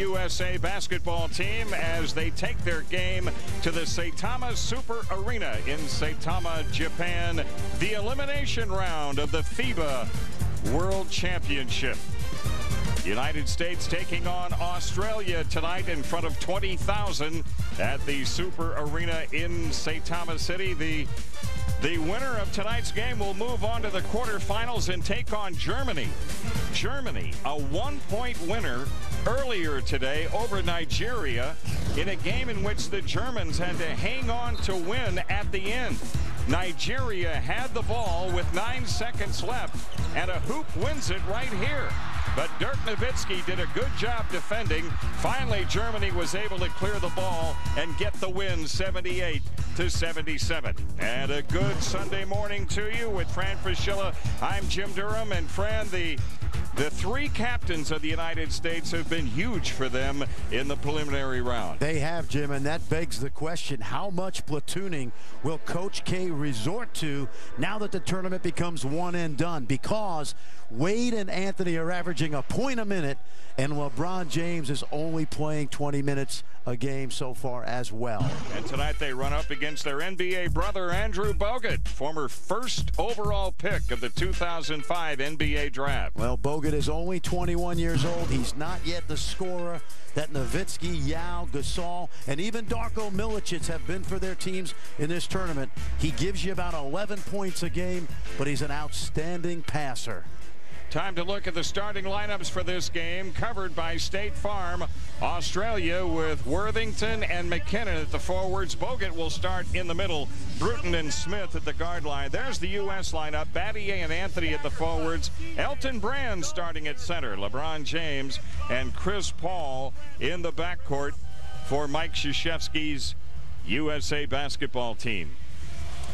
USA basketball team as they take their game to the Saitama Super Arena in Saitama, Japan, the elimination round of the FIBA World Championship. United States taking on Australia tonight in front of 20,000 at the Super Arena in Saitama City. The winner of tonight's game will move on to the quarterfinals and take on Germany. Germany, a one-point winner earlier today over Nigeria in a game in which the Germans had to hang on to win at the end. Nigeria had the ball with 9 seconds left, and a hoop wins it right here. But Dirk Nowitzki did a good job defending. Finally, Germany was able to clear the ball and get the win 78-77. And a good Sunday morning to you with Fran Fraschilla. I'm Jim Durham, and Fran, the three captains of the United States have been huge for them in the preliminary round. They have, Jim, and that begs the question, how much platooning will Coach K resort to now that the tournament becomes one and done? Because Wade and Anthony are averaging a point a minute, and LeBron James is only playing 20 minutes a game so far as well. And tonight they run up against their NBA brother Andrew Bogut, former first overall pick of the 2005 NBA draft. Well, Bogut is only 21 years old. He's not yet the scorer that Nowitzki, Yao, Gasol, and even Darko Milicic have been for their teams in this tournament. He gives you about 11 points a game, but he's an outstanding passer. Time to look at the starting lineups for this game, covered by State Farm. Australia with Worthington and McKinnon at the forwards. Bogut will start in the middle. Bruton and Smith at the guard line. There's the U.S. lineup. Battier and Anthony at the forwards. Elton Brand starting at center. LeBron James and Chris Paul in the backcourt for Mike Krzyzewski's USA basketball team.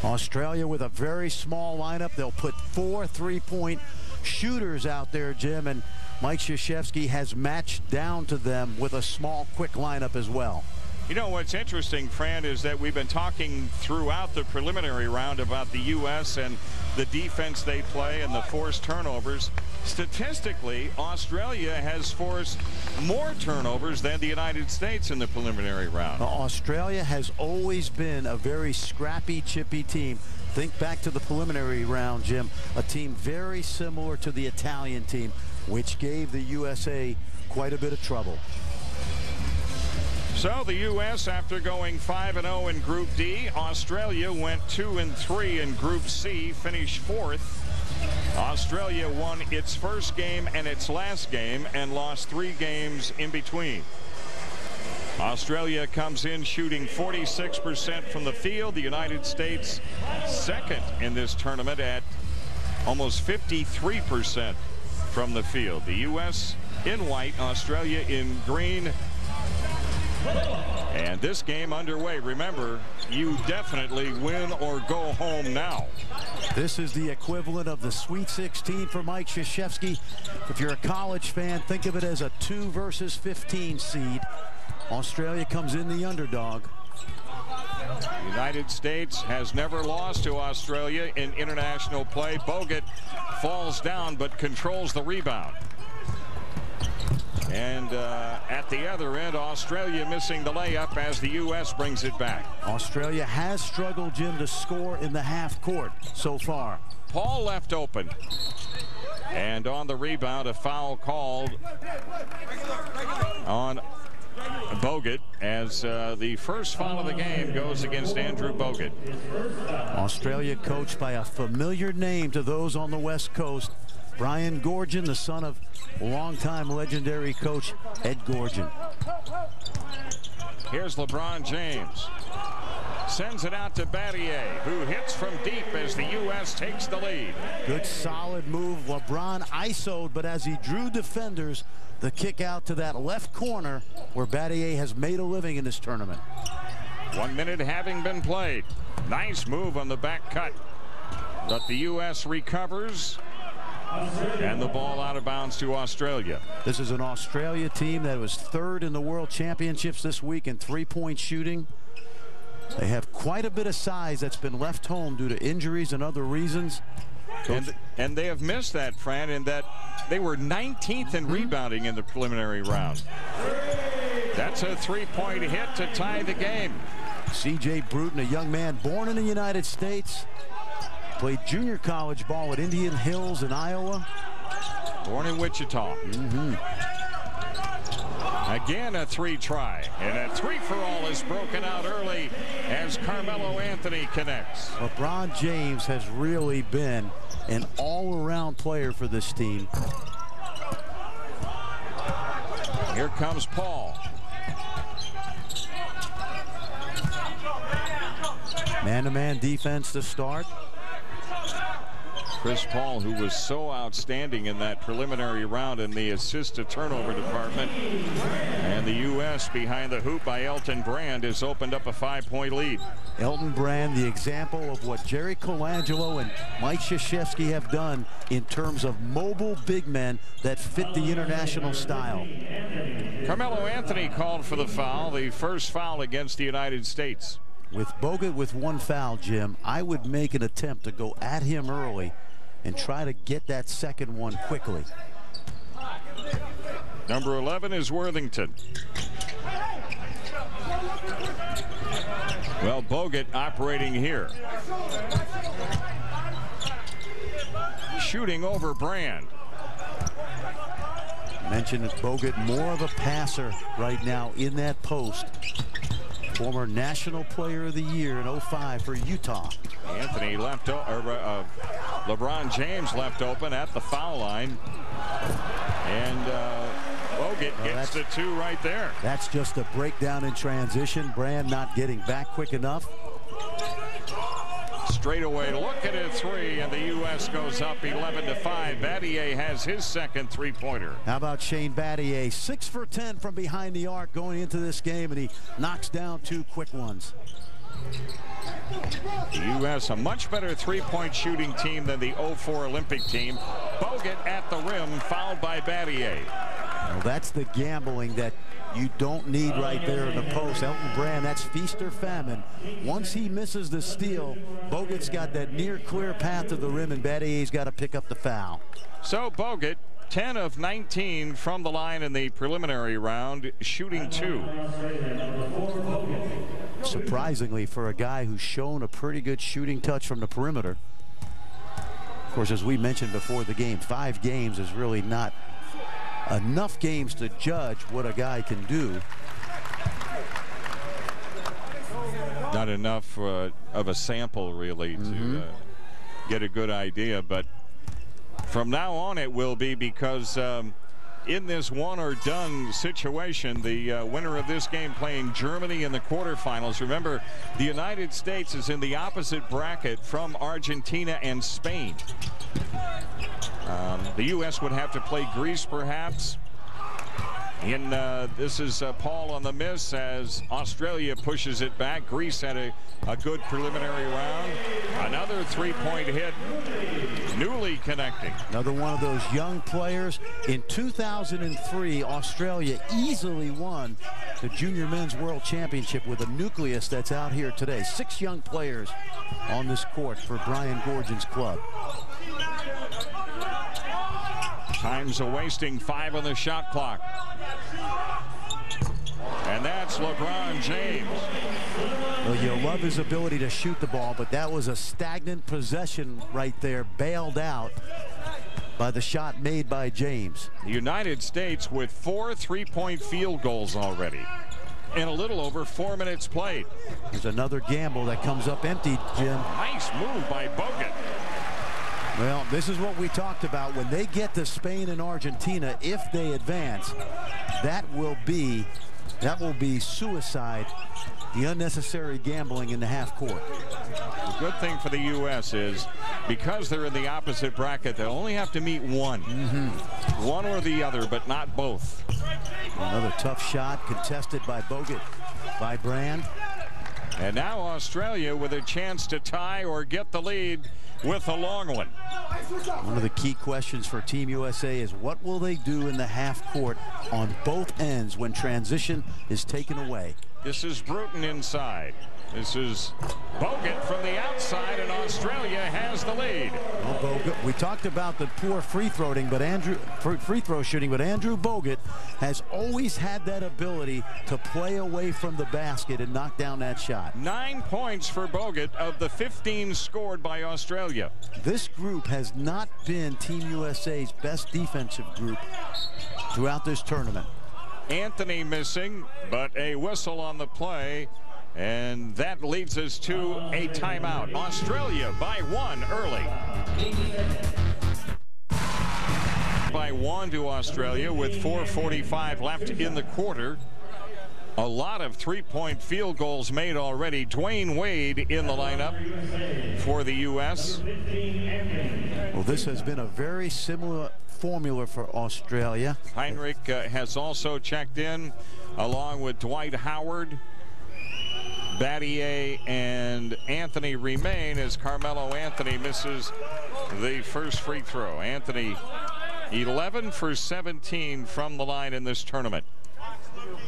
Australia with a very small lineup. They'll put 4 3-point shooters out there, Jim, and Mike Krzyzewski has matched down to them with a small, quick lineup as well. You know what's interesting, Fran, is that we've been talking throughout the preliminary round about the U.S. and the defense they play and the forced turnovers. Statistically, Australia has forced more turnovers than the United States in the preliminary round. Australia has always been a very scrappy, chippy team. Think back to the preliminary round, Jim, a team very similar to the Italian team, which gave the USA quite a bit of trouble. So the U.S., after going 5-0 in Group D, Australia went 2-3 in Group C, finished 4th. Australia won its first game and its last game and lost 3 games in between. Australia comes in shooting 46% from the field. The United States second in this tournament at almost 53% from the field. The U.S. in white, Australia in green. And this game underway. Remember, you definitely win or go home now. This is the equivalent of the Sweet 16 for Mike Krzyzewski. If you're a college fan, think of it as a 2 versus 15 seed. Australia comes in the underdog. The United States has never lost to Australia in international play. Bogut falls down but controls the rebound. And at the other end, Australia missing the layup as the U.S. brings it back. Australia has struggled, Jim, to score in the half court so far. Paul left open. And on the rebound, a foul called on Bogut as the first foul of the game goes against Andrew Bogut. Australia coached by a familiar name to those on the West Coast. Brian Goorjian, the son of longtime legendary coach Ed Goorjian. Here's LeBron James. Sends it out to Battier, who hits from deep as the U.S. takes the lead. Good solid move. LeBron ISO'd, but as he drew defenders, the kick out to that left corner where Battier has made a living in this tournament. 1 minute having been played. Nice move on the back cut. But the U.S. recovers. And the ball out of bounds to Australia. This is an Australia team that was 3rd in the World Championships this week in 3-point shooting. They have quite a bit of size that's been left home due to injuries and other reasons. And they have missed that, Fran, in that they were 19th in rebounding in the preliminary round. That's a three-point hit to tie the game. C.J. Bruton, a young man born in the United States, played junior college ball at Indian Hills in Iowa. Born in Wichita. Again, a three try, and a three-for-all is broken out early as Carmelo Anthony connects. LeBron James has really been an all-around player for this team. Here comes Paul. Man-to-man defense to start. Chris Paul, who was so outstanding in that preliminary round in the assist to turnover department. And the U.S. behind the hoop by Elton Brand has opened up a 5-point lead. Elton Brand, the example of what Jerry Colangelo and Mike Krzyzewski have done in terms of mobile big men that fit the international style. Carmelo Anthony called for the foul, the first foul against the United States. With Bogut with one foul, Jim, I would make an attempt to go at him early and try to get that second one quickly. Number 11 is Worthington. Well, Bogut operating here. Shooting over Brand. Mentioned Bogut, more of a passer right now in that post. Former National Player of the Year in 05 for Utah. Anthony left, LeBron James left open at the foul line. And Bogut gets the two right there. That's just a breakdown in transition. Brand not getting back quick enough. Straight away, look at a three, and the U.S. goes up 11-5. Battier has his second three-pointer. How about Shane Battier? 6 for 10 from behind the arc going into this game, and he knocks down two quick ones. The U.S. a much better three-point shooting team than the 04 Olympic team. Bogut at the rim, fouled by Battier. Well, that's the gambling that you don't need right there in the post. Elton Brand, that's feast or famine. Once he misses the steal, Bogut's got that near clear path to the rim, and Battier's got to pick up the foul. So Bogut, 10 of 19 from the line in the preliminary round, shooting 2. Surprisingly, for a guy who's shown a pretty good shooting touch from the perimeter. Of course, as we mentioned before the game, 5 games is really not enough games to judge what a guy can do. Not enough of a sample, really, to get a good idea. But from now on, it will be, because in this one-or-done situation, the winner of this game playing Germany in the quarterfinals. Remember, the United States is in the opposite bracket from Argentina and Spain. The U.S. would have to play Greece, perhaps. This is Paul on the miss as Australia pushes it back. Greece had a good preliminary round. Another three-point hit. Newly connecting. Another one of those young players. In 2003, Australia easily won the Junior Men's World Championship with a nucleus that's out here today. 6 young players on this court for Brian Goorjian's club. Time's a wasting, 5 on the shot clock. And that's LeBron James. Well, you love his ability to shoot the ball, but that was a stagnant possession right there, bailed out by the shot made by James. The United States with 4 three-point field goals already in a little over 4 minutes played. There's another gamble that comes up empty, Jim. Nice move by Bogut. Well, this is what we talked about. When they get to Spain and Argentina, if they advance, that will be suicide, the unnecessary gambling in the half court. The good thing for the U.S. is, because they're in the opposite bracket, they only have to meet one. One or the other, but not both. Another tough shot contested by Bogut, by Brand. And now Australia with a chance to tie or get the lead with a long one. One of the key questions for Team USA is, what will they do in the half court on both ends when transition is taken away? This is Bruton inside. This is Bogut from the outside, and Australia has the lead. Well, Bogut, we talked about the poor free throw shooting, but Andrew Bogut has always had that ability to play away from the basket and knock down that shot. 9 points for Bogut of the 15 scored by Australia. This group has not been Team USA's best defensive group throughout this tournament. Anthony missing, but a whistle on the play, and that leads us to a timeout. Australia by 1 early. By 1 to Australia with 4:45 left in the quarter. A lot of three-point field goals made already. Dwyane Wade in the lineup for the U.S. Well, this has been a very similar formula for Australia. Heinrich has also checked in, along with Dwight Howard. Battier and Anthony remain as Carmelo Anthony misses the first free throw. Anthony 11 for 17 from the line in this tournament.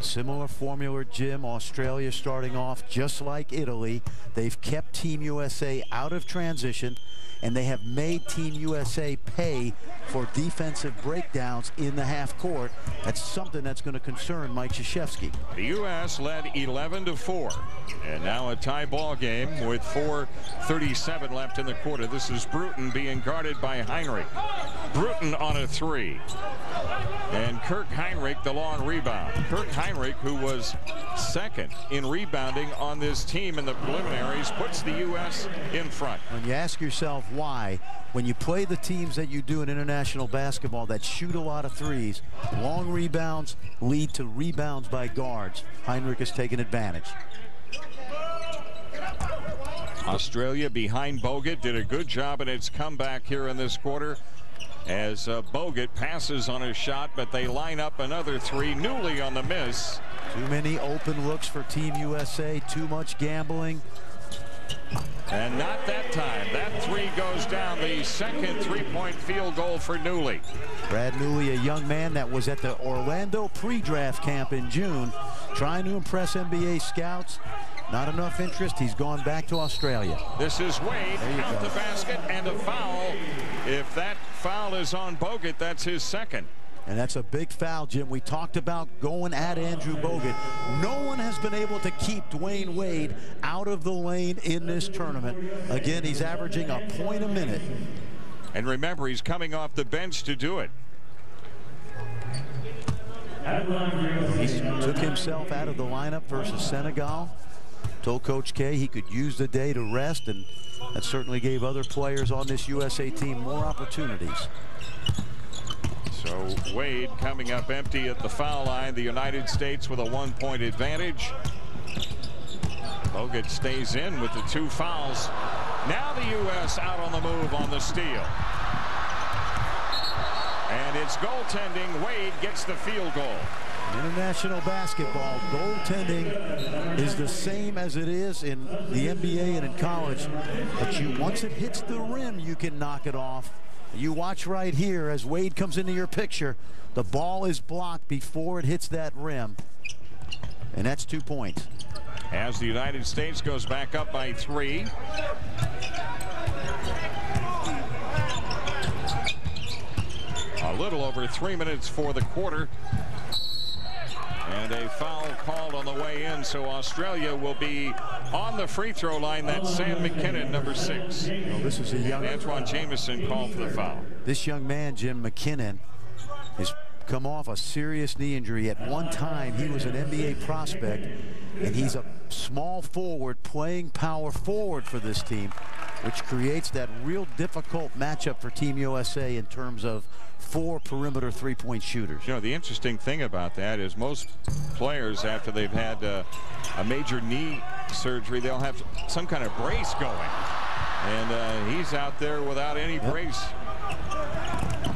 Similar formula, Jim. Australia starting off just like Italy. They've kept Team USA out of transition, and they have made Team USA pay for defensive breakdowns in the half court. That's something that's going to concern Mike Krzyzewski. The U.S. led 11-4, and now a tie ball game with 4:37 left in the quarter. This is Bruton being guarded by Heinrich. Bruton on a 3. And Kirk Heinrich the long rebound. Kirk Heinrich, who was second in rebounding on this team in the preliminaries, puts the U.S. in front. When you ask yourself why, when you play the teams that you do in international basketball that shoot a lot of threes, long rebounds lead to rebounds by guards. Heinrich has taken advantage. Australia behind Bogut did a good job in its comeback here in this quarter, as Bogut passes on his shot, but they line up another 3. Newley on the miss. Too many open looks for Team USA. Too much gambling. And not that time. That 3 goes down. The second three-point field goal for Newley. Brad Newley, a young man that was at the Orlando pre-draft camp in June, trying to impress NBA scouts. Not enough interest. He's gone back to Australia. This is Wade. Count the basket and a foul. If that foul is on Bogut, that's his second. And that's a big foul, Jim. We talked about going at Andrew Bogut. No one has been able to keep Dwyane Wade out of the lane in this tournament. Again, he's averaging a point a minute. And remember, he's coming off the bench to do it. He took himself out of the lineup versus Senegal. Told Coach K he could use the day to rest, and that certainly gave other players on this USA team more opportunities. So Wade coming up empty at the foul line. The United States with a 1-point advantage. Bogut stays in with the 2 fouls. Now the U.S. out on the move on the steal. And it's goaltending. Wade gets the field goal. International basketball, goaltending is the same as it is in the NBA and in college. But once it hits the rim, you can knock it off. You watch right here as Wade comes into your picture. The ball is blocked before it hits that rim. And that's 2 points. As the United States goes back up by 3. A little over 3 minutes for the quarter. And a foul called on the way in, so Australia will be on the free throw line. That's Sam McKinnon, number 6. Well, this is a young Antoine Jameson called for the foul. This young man, Jim McKinnon, has come off a serious knee injury. At one time, he was an NBA prospect, and he's a small forward playing power forward for this team, which creates that real difficult matchup for Team USA in terms of 4 perimeter three-point shooters. You know, the interesting thing about that is most players, after they've had a major knee surgery, they'll have some kind of brace going. And he's out there without any brace.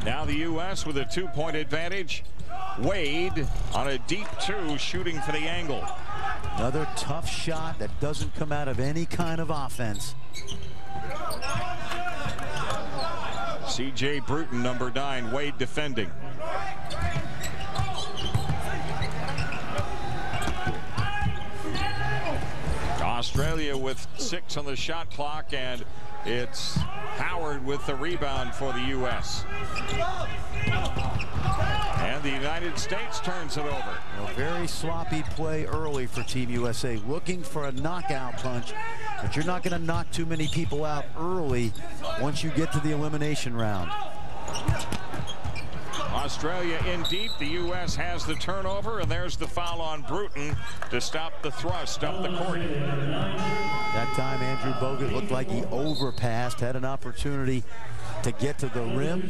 Now the U.S. with a 2-point advantage. Wade on a deep 2, shooting for the angle. Another tough shot that doesn't come out of any kind of offense. C.J. Bruton, number 9, Wade defending. Australia with 6 on the shot clock, and it's Howard with the rebound for the U.S. And the United States turns it over. A very sloppy play early for Team USA, looking for a knockout punch, but you're not going to knock too many people out early once you get to the elimination round. Australia in deep. The U.S. has the turnover, and there's the foul on Bruton to stop the thrust up the court. That time Andrew Bogut looked like he overpassed, had an opportunity to get to the rim.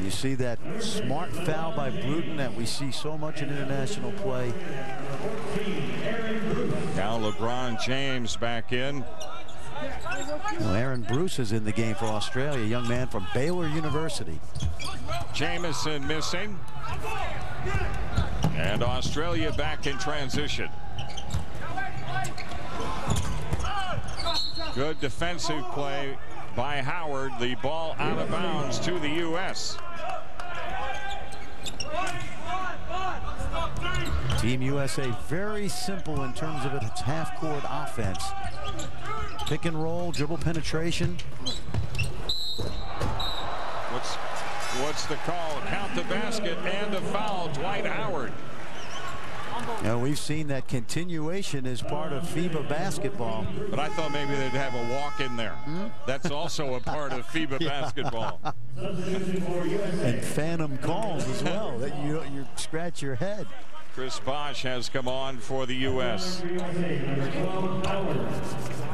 You see that smart foul by Bruton that we see so much in international play. Now LeBron James back in. Well, Aaron Bruce is in the game for Australia, a young man from Baylor University. Jamison missing. And Australia back in transition. Good defensive play by Howard. The ball out of bounds to the U.S. Team USA very simple in terms of its half-court offense. Pick and roll, dribble penetration. What's the call? Count the basket and a foul. Dwight Howard. Now, we've seen that continuation as part of FIBA basketball. But I thought maybe they'd have a walk in there. That's also a part of FIBA basketball. And phantom calls as well. That you scratch your head. Chris Bosh has come on for the U.S.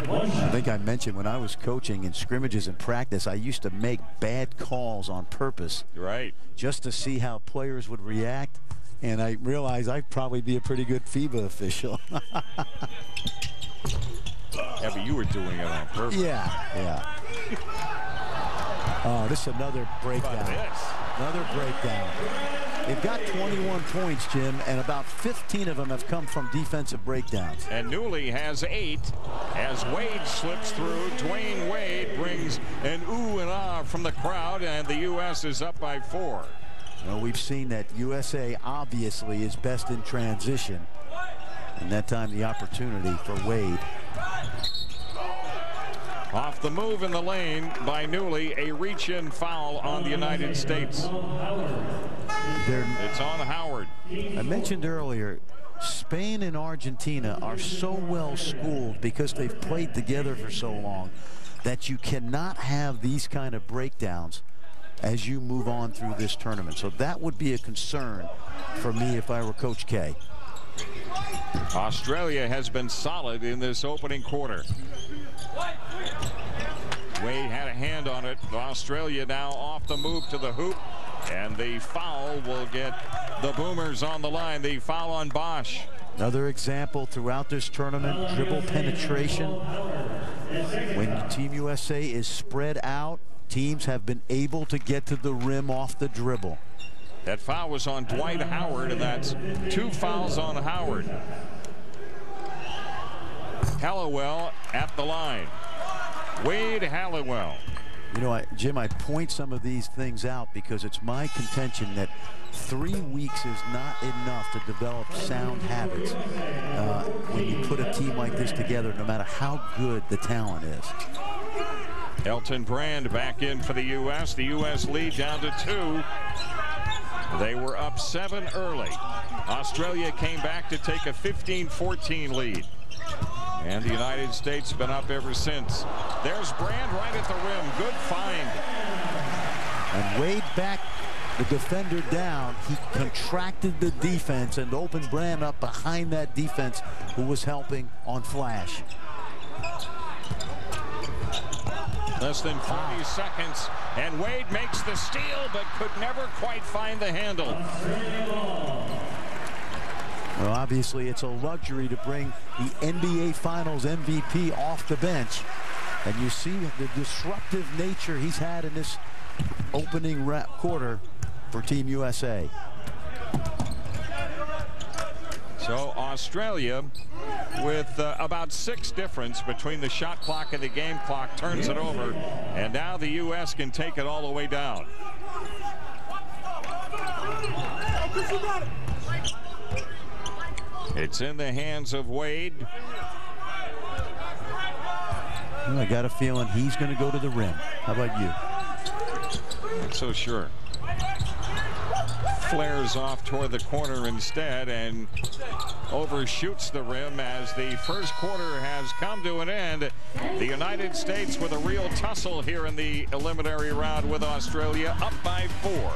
I think I mentioned when I was coaching in scrimmages and practice, I used to make bad calls on purpose. Right. Just to see how players would react. And I realized I'd probably be a pretty good FIBA official. Yeah, but you were doing it on purpose. Yeah. Oh, this is another breakdown. Another breakdown. They've got 21 points, Jim, and about 15 of them have come from defensive breakdowns. And Newley has 8 as Wade slips through. Dwyane Wade brings an ooh and ah from the crowd, and the U.S. is up by 4. Well, we've seen that USA obviously is best in transition, and that time the opportunity for Wade. Off the move in the lane by Newley, a reach-in foul on the United States. It's on Howard. I mentioned earlier, Spain and Argentina are so well schooled because they've played together for so long that you cannot have these kind of breakdowns as you move on through this tournament. So that would be a concern for me if I were Coach K. Australia has been solid in this opening quarter. Wade had a hand on it. Australia now off the move to the hoop, and the foul will get the Boomers on the line. The foul on Bosh. Another example throughout this tournament, dribble penetration. When Team USA is spread out, teams have been able to get to the rim off the dribble. That foul was on Dwight Howard, and that's 2 fouls on Howard. Halliwell at the line. Wade, Halliwell. You know, Jim, I point some of these things out because it's my contention that 3 weeks is not enough to develop sound habits when you put a team like this together, no matter how good the talent is. Elton Brand back in for the U.S. The U.S. lead down to 2. They were up 7 early. Australia came back to take a 15-14 lead. And the United States have been up ever since. There's Brand right at the rim. Good find. And Wade back the defender down. He contracted the defense and opened Brand up behind that defense who was helping on flash. Less than 40 seconds, and Wade makes the steal, but could never quite find the handle. Well, obviously, it's a luxury to bring the NBA Finals MVP off the bench. And you see the disruptive nature he's had in this opening quarter for Team USA. So Australia, with about 6 difference between the shot clock and the game clock, turns it over. And now the U.S. can take it all the way down. It's in the hands of Wade. Well, I got a feeling he's going to go to the rim. How about you? Not so sure. Flares off toward the corner instead and overshoots the rim as the first quarter has come to an end. The United States with a real tussle here in the preliminary round with Australia, up by 4.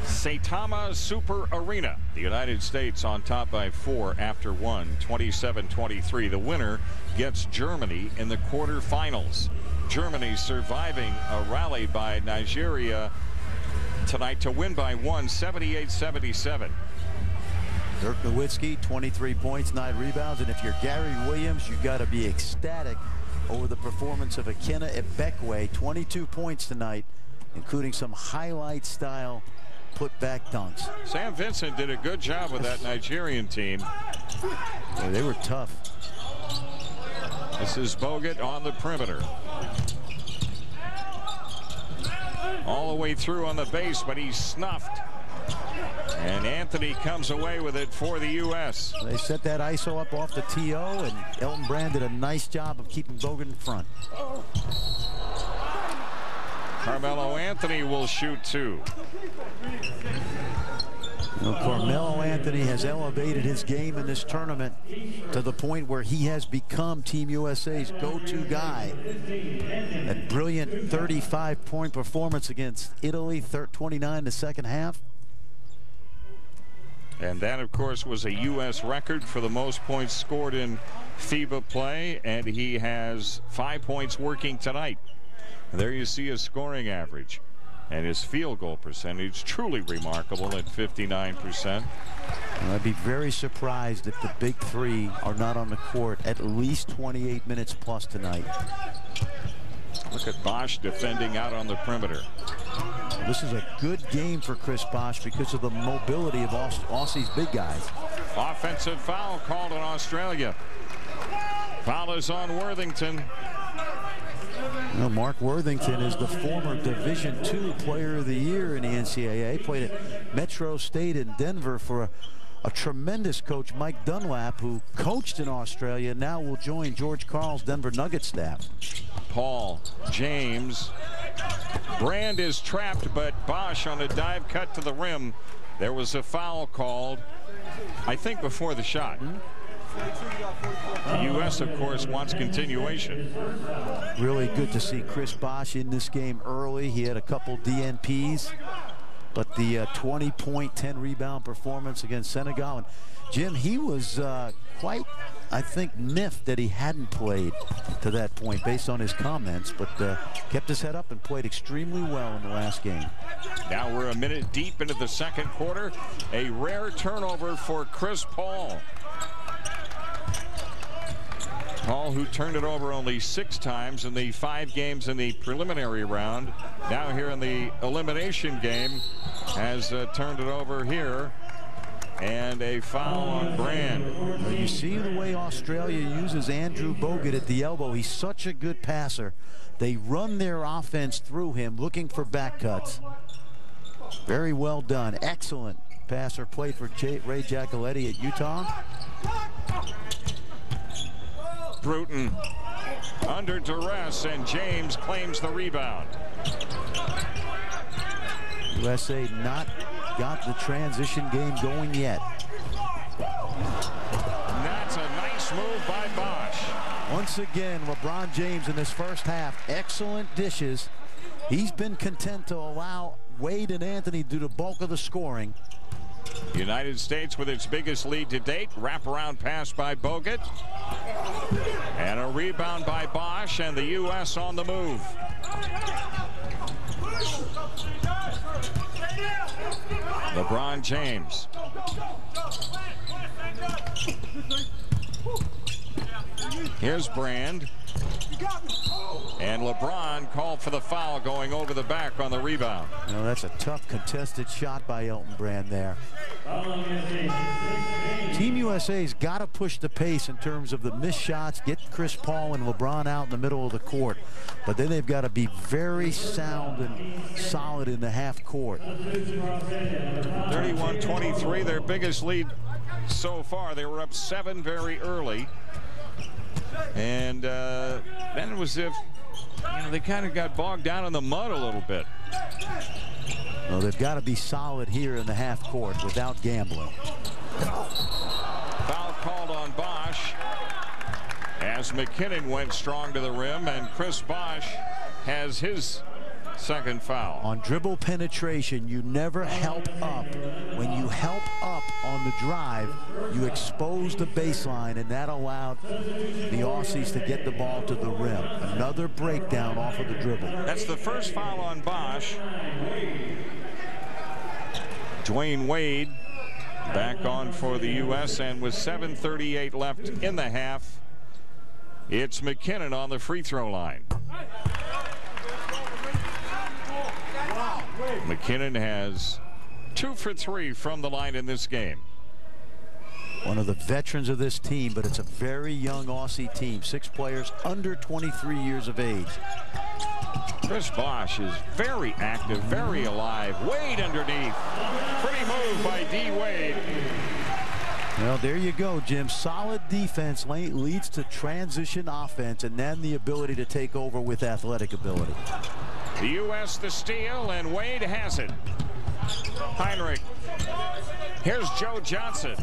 Saitama Super Arena. The United States on top by 4 after 1, 27-23. The winner gets Germany in the quarterfinals. Germany surviving a rally by Nigeria tonight to win by 1, 78-77. Dirk Nowitzki, 23 points, 9 rebounds. And if you're Gary Williams, you've got to be ecstatic over the performance of Akina Ebekwe. 22 points tonight, including some highlight-style put-back dunks. Sam Vincent did a good job with that Nigerian team. Boy, they were tough. This is Bogut on the perimeter. All the way through on the base, but he's snuffed. And Anthony comes away with it for the U.S. They set that ISO up off the TO, and Elton Brand did a nice job of keeping Bogut in front. Carmelo Anthony will shoot 2. Carmelo Anthony has elevated his game in this tournament to the point where he has become Team USA's go-to guy. That brilliant 35-point performance against Italy, 29 the second half. And that, of course, was a U.S. record for the most points scored in FIBA play, and he has 5 points working tonight. And there you see his scoring average. And his field goal percentage truly remarkable at 59%. I'd be very surprised if the big three are not on the court at least 28 minutes plus tonight. Look at Bosh defending out on the perimeter. This is a good game for Chris Bosh because of the mobility of Aussie's big guys. Offensive foul called on Australia. Foul is on Worthington. Well, Mark Worthington is the former Division II Player of the Year in the NCAA. Played at Metro State in Denver for a tremendous coach, Mike Dunlap, who coached in Australia, now will join George Karl's Denver Nuggets staff. Paul, James. Brand is trapped, but Bosh on a dive cut to the rim. There was a foul called, I think, before the shot. The U.S., of course, wants continuation. Really good to see Chris Bosh in this game early. He had a couple DNPs, but the 20-point, 10-rebound performance against Senegal. And Jim, he was quite, I think, miffed that he hadn't played to that point based on his comments, but kept his head up and played extremely well in the last game. Now we're a minute deep into the second quarter. A rare turnover for Chris Paul. Paul, who turned it over only 6 times in the 5 games in the preliminary round, now here in the elimination game, has turned it over here. And a foul on Brand. Well, you see the way Australia uses Andrew Bogut at the elbow. He's such a good passer. They run their offense through him, looking for back cuts. Very well done. Excellent passer. Played for Ray Giacoletti at Utah. Bruton under duress, and James claims the rebound. USA not got the transition game going yet. And that's a nice move by Bosh. Once again, LeBron James in this first half, excellent dishes. He's been content to allow Wade and Anthony to do the bulk of the scoring. United States with its biggest lead to date. Wraparound pass by Bogut. And a rebound by Bosh, and the U.S. on the move. LeBron James. Here's Brand. And LeBron called for the foul going over the back on the rebound. You know, that's a tough contested shot by Elton Brand there. Team USA's got to push the pace in terms of the missed shots, get Chris Paul and LeBron out in the middle of the court. But then they've got to be very sound and solid in the half court. 31-23, their biggest lead so far. They were up 7 very early. And then it was as if, they kind of got bogged down in the mud a little bit. Well, they've got to be solid here in the half court without gambling. Foul called on Bosh as McKinnon went strong to the rim, and Chris Bosh has his second foul. On dribble penetration, you never help up. When you help up on the drive, you expose the baseline, and that allowed the Aussies to get the ball to the rim. Another breakdown off of the dribble. That's the first foul on Bosh. Dwyane Wade back on for the U.S., and with 7:38 left in the half, it's McKinnon on the free throw line. McKinnon has 2 for 3 from the line in this game. One of the veterans of this team, but it's a very young Aussie team. 6 players under 23 years of age. Chris Bosh is very active, very alive. Wade underneath. Pretty move by D. Wade. Well, there you go, Jim. Solid defense leads to transition offense, and then the ability to take over with athletic ability. The U.S. the steal, and Wade has it. Heinrich. Here's Joe Johnson.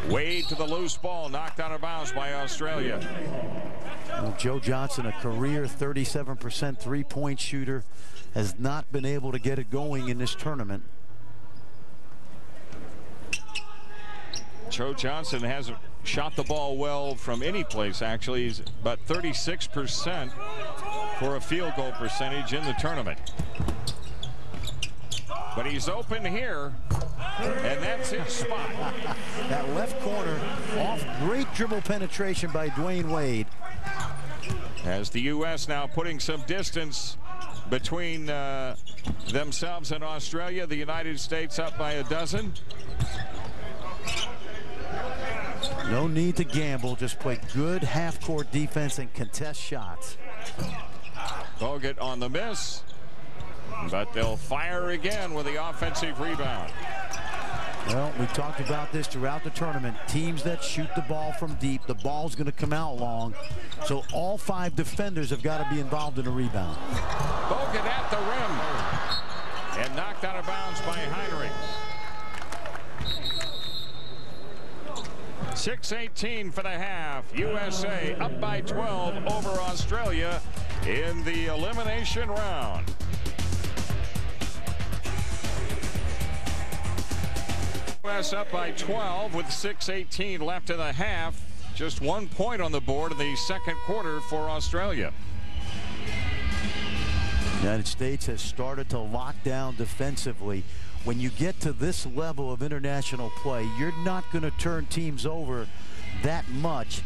Wade to the loose ball, knocked out of bounds by Australia. Well, Joe Johnson, a career 37% three-point shooter, has not been able to get it going in this tournament. Joe Johnson hasn't shot the ball well from any place, actually. He's about 36% for a field goal percentage in the tournament. But he's open here, and that's his spot. That left corner off, great dribble penetration by Dwyane Wade. As the U.S. now putting some distance between themselves and Australia. The United States up by a dozen. No need to gamble, just play good half-court defense and contest shots. Bogut on the miss, but they'll fire again with the offensive rebound. Well, we talked about this throughout the tournament. Teams that shoot the ball from deep, the ball's going to come out long. So all 5 defenders have got to be involved in a rebound. Bogut at the rim and knocked out of bounds by Heinrich. 6:18 for the half. USA up by 12 over Australia in the elimination round. US up by 12 with 6:18 left in the half. Just 1 point on the board in the second quarter for Australia. The United States has started to lock down defensively. When you get to this level of international play, you're not going to turn teams over that much.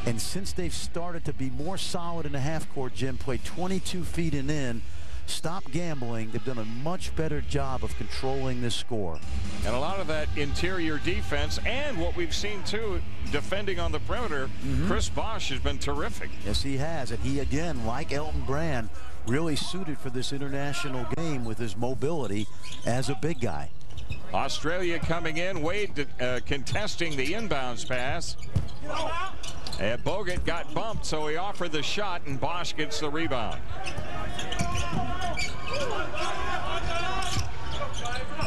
And since they've started to be more solid in the half court, Jim, play 22 feet and in, stop gambling, they've done a much better job of controlling this score. And a lot of that interior defense and what we've seen too, defending on the perimeter, Chris Bosh has been terrific. Yes, he has. And he, again, like Elton Brand, really suited for this international game with his mobility as a big guy. Australia coming in, Wade contesting the inbounds pass. And Bogut got bumped, so he offered the shot, and Bosh gets the rebound.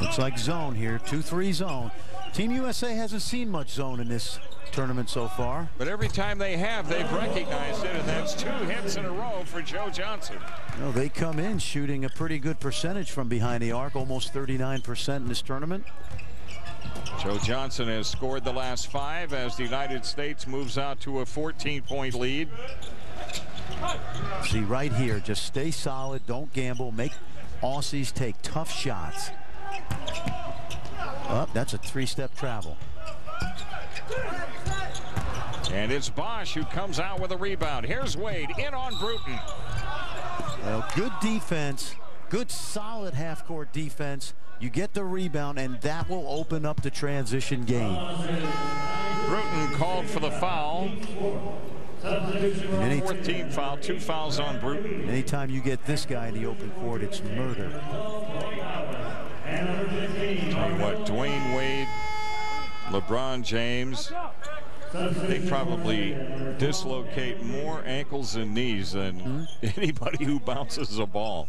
Looks like zone here, 2-3 zone. Team USA hasn't seen much zone in this tournament so far. But every time they have, they've recognized it, and that's 2 hits in a row for Joe Johnson. Well, they come in shooting a pretty good percentage from behind the arc, almost 39% in this tournament. Joe Johnson has scored the last 5 as the United States moves out to a 14-point lead. See right here, just stay solid, don't gamble, make Aussies take tough shots. Oh, that's a 3-step travel. And it's Bosh who comes out with a rebound. Here's Wade in on Bruton. Well, good defense, good solid half-court defense. You get the rebound, and that will open up the transition game. Bruton called for the foul. 14th foul, 2 fouls on Bruton. Anytime you get this guy in the open court, it's murder. Tell you what, Dwyane Wade, LeBron James, they probably dislocate more ankles and knees than anybody who bounces a ball.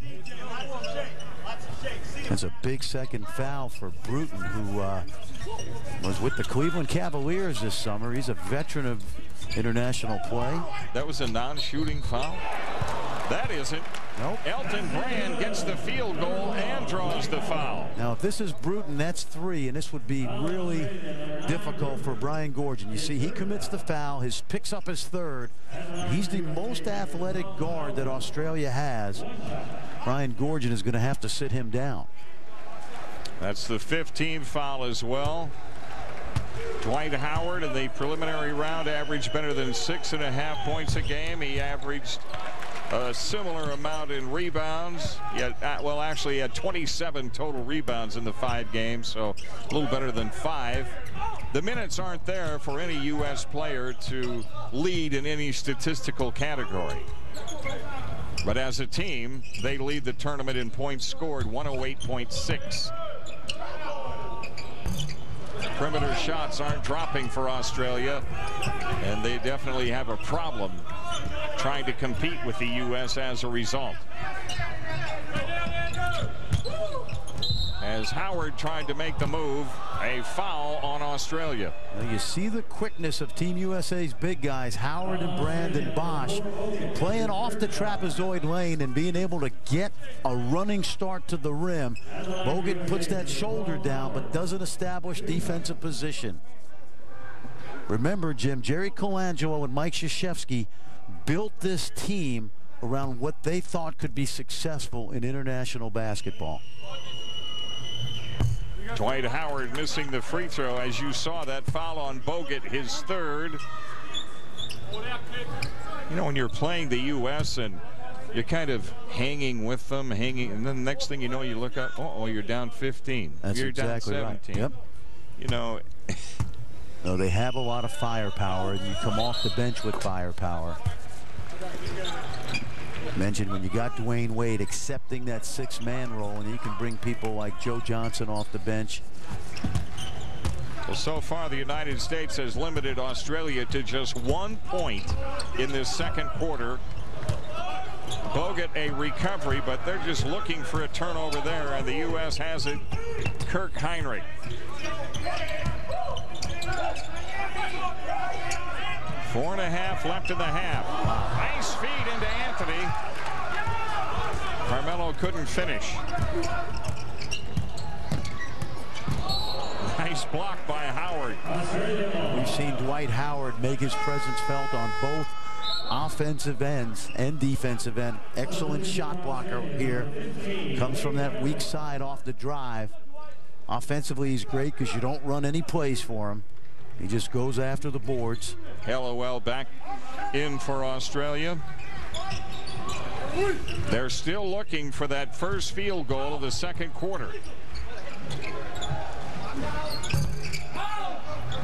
That's a big second foul for Bruton, who was with the Cleveland Cavaliers this summer. He's a veteran of international play. That was a non-shooting foul? That isn't. Nope. Elton Brand gets the field goal and draws the foul. Now, if this is Bruton, that's 3, and this would be really difficult for Brian Goorjian. You see, he commits the foul, picks up his 3rd. He's the most athletic guard that Australia has. Brian Goorjian is going to have to sit him down. That's the 15th foul as well. Dwight Howard in the preliminary round averaged better than 6.5 points a game. He averaged a similar amount in rebounds. Well, actually, he had 27 total rebounds in the 5 games, so a little better than 5. The minutes aren't there for any U.S. player to lead in any statistical category. But as a team, they lead the tournament in points scored, 108.6. Perimeter shots aren't dropping for Australia, and they definitely have a problem trying to compete with the U.S. as a result. As Howard tried to make the move, a foul on Australia. Now you see the quickness of Team USA's big guys, Howard and Brand and Bosh, playing off the trapezoid lane and being able to get a running start to the rim. Bogut puts that shoulder down but doesn't establish defensive position. Remember, Jim, Jerry Colangelo and Mike Krzyzewski built this team around what they thought could be successful in international basketball. Dwight Howard missing the free throw. As you saw, that foul on Bogut, his 3rd. You know, when you're playing the U.S. and you're kind of hanging with them, and then the next thing you know, you look up, oh, you're down 15. That's you're exactly down 17. Right. Yep. You know. No, they have a lot of firepower, and you come off the bench with firepower. Mentioned when you got Dwyane Wade accepting that 6-man role, and you can bring people like Joe Johnson off the bench. Well, so far the United States has limited Australia to just 1 point in this 2nd quarter. Bogut a recovery, but they're just looking for a turnover there, and the U.S. has it. Kirk Heinrich. Four and a half left in the half. Nice feed into Anthony. Carmelo couldn't finish. Nice block by Howard. We've seen Dwight Howard make his presence felt on both offensive ends and defensive end. Excellent shot blocker here. Comes from that weak side off the drive. Offensively, he's great because you don't run any plays for him. He just goes after the boards. LOL back in for Australia. They're still looking for that first field goal of the 2nd quarter.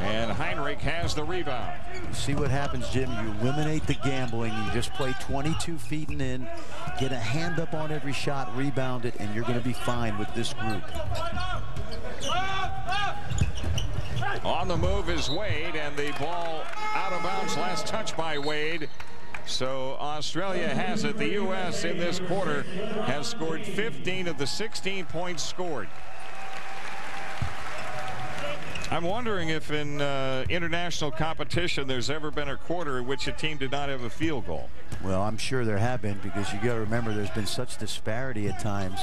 And Heinrich has the rebound. You see what happens, Jim. You eliminate the gambling. You just play 22 feet and in, get a hand up on every shot, rebound it, and you're going to be fine with this group. On the move is Wade, and the ball out of bounds. Last touch by Wade. So Australia has it. The U.S. in this quarter has scored 15 of the 16 points scored. I'm wondering if in international competition there's ever been a quarter in which a team did not have a field goal. Well, I'm sure there have been, because you got to remember there's been such disparity at times.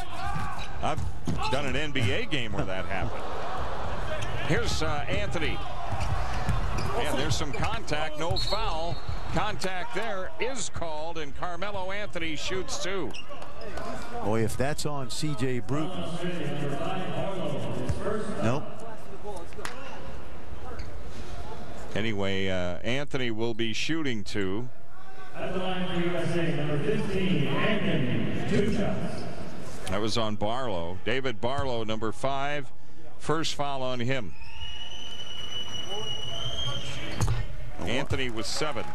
I've done an NBA game where that happened. Here's Anthony. And there's some contact, no foul. Contact there is called, and Carmelo Anthony shoots 2. Boy, if that's on C.J. Bruton. Nope. Anyway, Anthony will be shooting 2. That was on Barlow. David Barlow, number 5. First foul on him. Anthony with 7.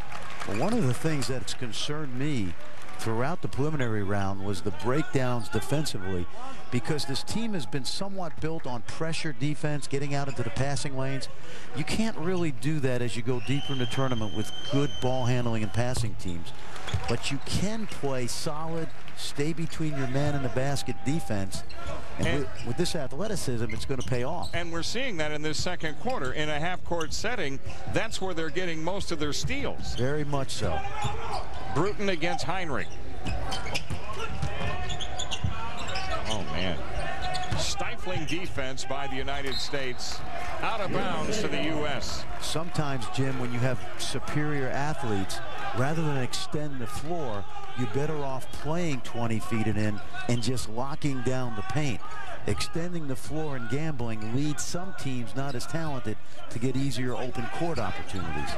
Well, one of the things that's concerned me throughout the preliminary round was the breakdowns defensively, because this team has been somewhat built on pressure defense, getting out into the passing lanes. You can't really do that as you go deeper in the tournament with good ball handling and passing teams. But you can play solid, stay between your man and the basket defense. And with this athleticism, it's going to pay off. And we're seeing that in this second quarter. In a half-court setting, that's where they're getting most of their steals. Very much so. Bruton against Heinrich. Oh, man. Stifling defense by the United States. Out of bounds to the U.S. Sometimes, Jim, when you have superior athletes, rather than extend the floor, you're better off playing 20 feet and in and just locking down the paint. Extending the floor and gambling leads some teams not as talented to get easier open court opportunities.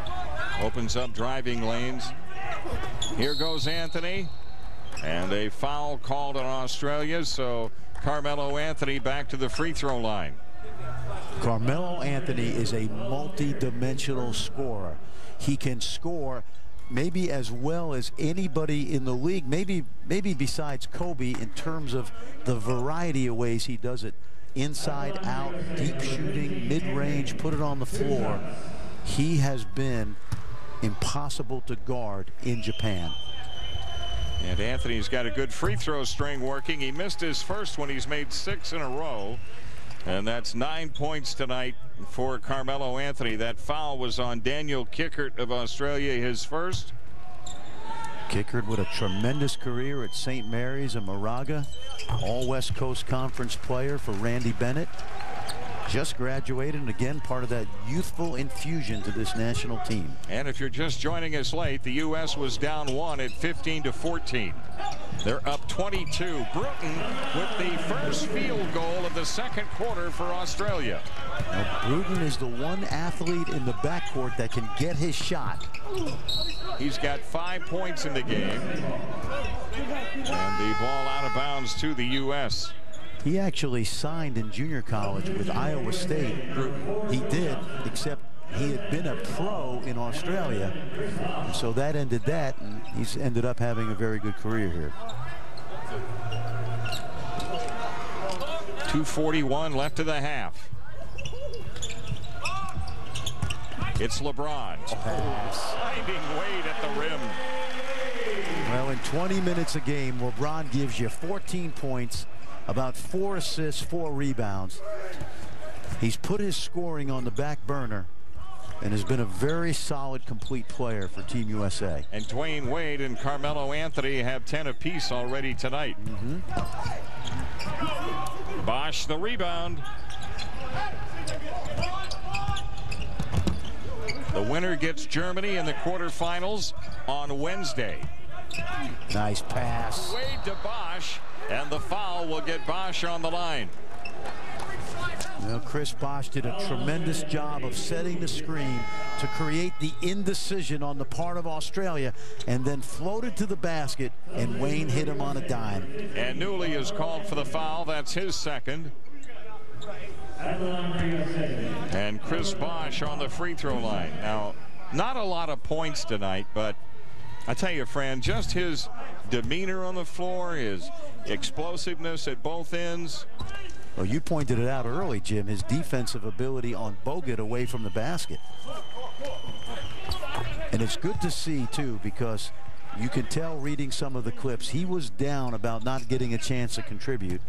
Opens up driving lanes. Here goes Anthony. And a foul called on Australia, so Carmelo Anthony back to the free throw line. Carmelo Anthony is a multi-dimensional scorer. He can score maybe as well as anybody in the league, maybe besides Kobe, in terms of the variety of ways he does it. Inside out, deep shooting, mid-range, put it on the floor. He has been impossible to guard in Japan. And Anthony's got a good free throw string working. He missed his first one. He's made 6 in a row. And that's 9 points tonight for Carmelo Anthony. That foul was on Daniel Kickert of Australia, his first. Kickert with a tremendous career at St. Mary's and Moraga. All West Coast Conference player for Randy Bennett. Just graduated, and again part of that youthful infusion to this national team. And if you're just joining us late, the U.S. was down 1 at 15-14. They're up 22. Bruton with the first field goal of the second quarter for Australia. Now, Bruton is the one athlete in the backcourt that can get his shot. He's got 5 points in the game. And the ball out of bounds to the U.S. He actually signed in junior college with Iowa State. He did, except he had been a pro in Australia. So that ended that, and he's ended up having a very good career here. 2:41 left of the half. It's LeBron. Finding Wade at the rim. Well, in 20 minutes a game, LeBron gives you 14 points, about 4 assists, 4 rebounds. He's put his scoring on the back burner and has been a very solid, complete player for Team USA. And Dwyane Wade and Carmelo Anthony have 10 apiece already tonight. Bosh the rebound. The winner gets Germany in the quarterfinals on Wednesday. Nice pass. Wade to Bosh, and the foul will get Bosh on the line. Well, Chris Bosh did a tremendous job of setting the screen to create the indecision on the part of Australia, and then floated to the basket, and Wayne hit him on a dime. And Newley is called for the foul. That's his second. And Chris Bosh on the free throw line. Now, not a lot of points tonight, but I tell you, Fran, just his demeanor on the floor, his explosiveness at both ends. Well, you pointed it out early, Jim, his defensive ability on Bogut away from the basket. And it's good to see, too, because you can tell reading some of the clips, he was down about not getting a chance to contribute.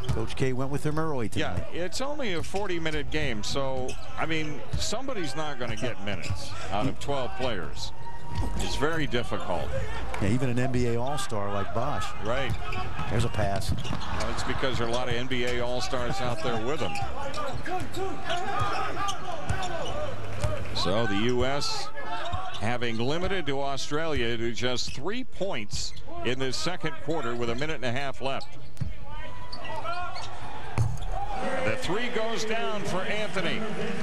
Coach K went with him early tonight. Yeah, it's only a 40-minute game, so, I mean, somebody's not going to get minutes out of 12 players. It's very difficult. Yeah, even an NBA All-Star like Bosh. Right. There's a pass. Well, it's because there are a lot of NBA All-Stars out there with him. So the U.S. having limited to Australia to just 3 points in this second quarter with 1.5 minutes left. The three goes down for Anthony.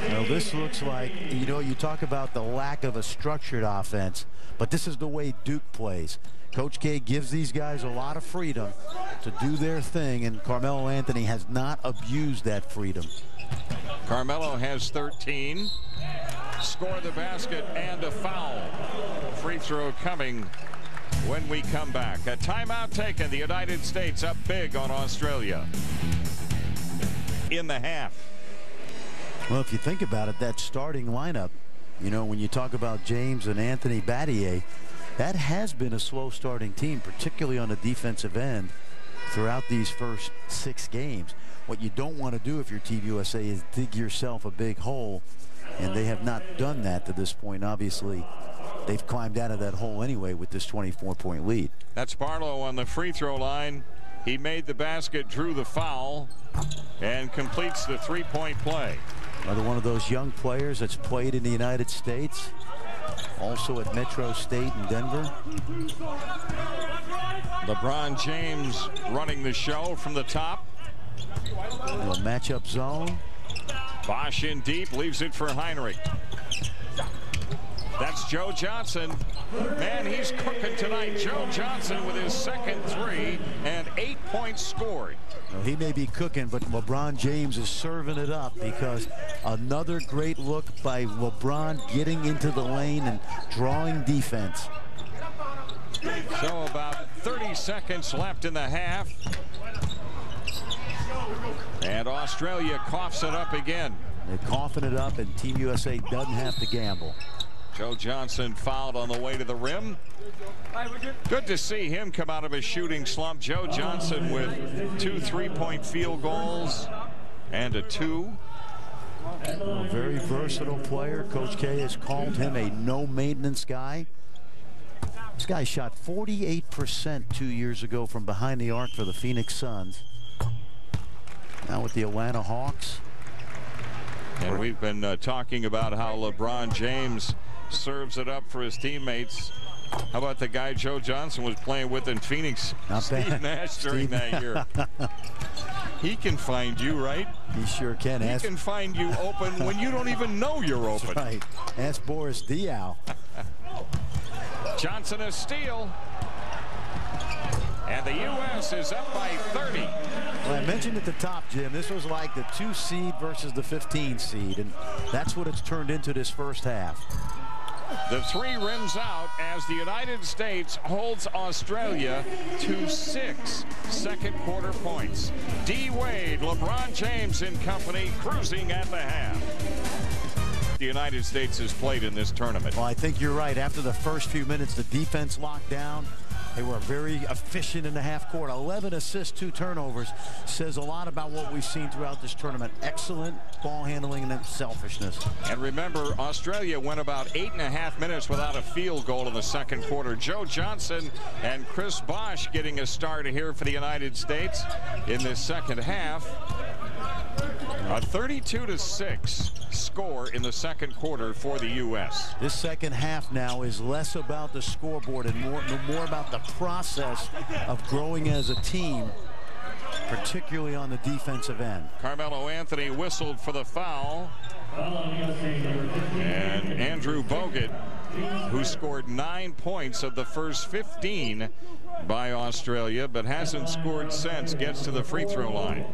Well, this looks like, you know, you talk about the lack of a structured offense, but this is the way Duke plays. Coach K gives these guys a lot of freedom to do their thing, and Carmelo Anthony has not abused that freedom. Carmelo has 13. Score the basket and a foul. Free throw coming when we come back. A timeout taken. The United States up big on Australia in the half. Well, if you think about it, that starting lineup, you know, when you talk about James and Anthony Battier, that has been a slow starting team, particularly on the defensive end throughout these first 6 games. What you don't want to do if you're Team USA is dig yourself a big hole, and they have not done that to this point. Obviously, they've climbed out of that hole anyway with this 24-point lead. That's Barlow on the free throw line. He made the basket, drew the foul, and completes the 3-point play. Another one of those young players that's played in the United States, also at Metro State in Denver. LeBron James running the show from the top. A little matchup zone. Bosh in deep, leaves it for Heinrich. That's Joe Johnson. Man, he's cooking tonight. Joe Johnson with his second 3 and 8 points scored. Well, he may be cooking, but LeBron James is serving it up, because another great look by LeBron getting into the lane and drawing defense. So about 30 seconds left in the half. And Australia coughs it up again. They're coughing it up, and Team USA doesn't have to gamble. Joe Johnson fouled on the way to the rim. Good to see him come out of a shooting slump. Joe Johnson with 2 3-point field goals and a 2. A very versatile player. Coach K has called him a no-maintenance guy. This guy shot 48% 2 years ago from behind the arc for the Phoenix Suns. Now with the Atlanta Hawks. And we've been talking about how LeBron James serves it up for his teammates. How about the guy Joe Johnson was playing with in Phoenix? Not Steve bad. Nash during that year. He can find you, right? He sure can. He can find you open when you don't even know you're open. That's right. Ask Boris Diaw. Johnson a steal. And the U.S. is up by 30. Well, I mentioned at the top, Jim, this was like the 2 seed versus the 15 seed, and that's what it's turned into this first half. The 3 rims out as the United States holds Australia to 6 second quarter points. D. Wade, LeBron James and company cruising at the half. The United States has played in this tournament. Well, I think you're right. After the first few minutes, the defense locked down. They were very efficient in the half court. 11 assists, 2 turnovers. Says a lot about what we've seen throughout this tournament. Excellent ball handling and selfishness. And remember, Australia went about 8.5 minutes without a field goal in the second quarter. Joe Johnson and Chris Bosh getting a start here for the United States in this second half. A 32-6 score in the second quarter for the U.S. This second half now is less about the scoreboard and more about the process of growing as a team, particularly on the defensive end. Carmelo Anthony whistled for the foul. And Andrew Bogut, who scored 9 points of the first 15 by Australia, but hasn't scored since, gets to the free throw line.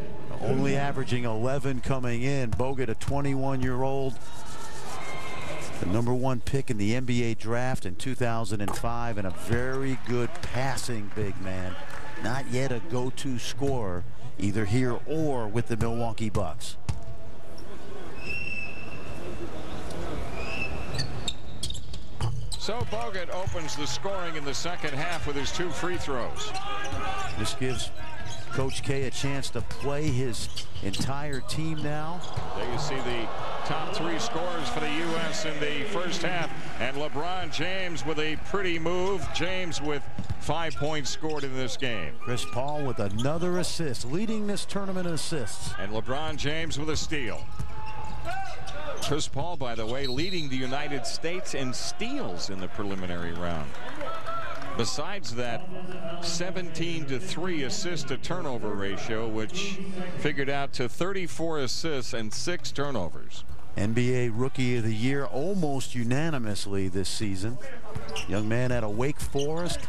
Only averaging 11 coming in. Bogut, a 21-year-old, the #1 pick in the NBA draft in 2005, and a very good passing big man. Not yet a go-to scorer, either here or with the Milwaukee Bucks. So Bogut opens the scoring in the second half with his 2 free throws. This gives Coach K a chance to play his entire team now. There you see the top 3 scorers for the U.S. in the first half. And LeBron James with a pretty move. James with 5 points scored in this game. Chris Paul with another assist, leading this tournament in assists. And LeBron James with a steal. Chris Paul, by the way, leading the United States in steals in the preliminary round. Besides that 17-3 assist to turnover ratio, which figured out to 34 assists and 6 turnovers. NBA Rookie of the Year almost unanimously this season. Young man out of Wake Forest.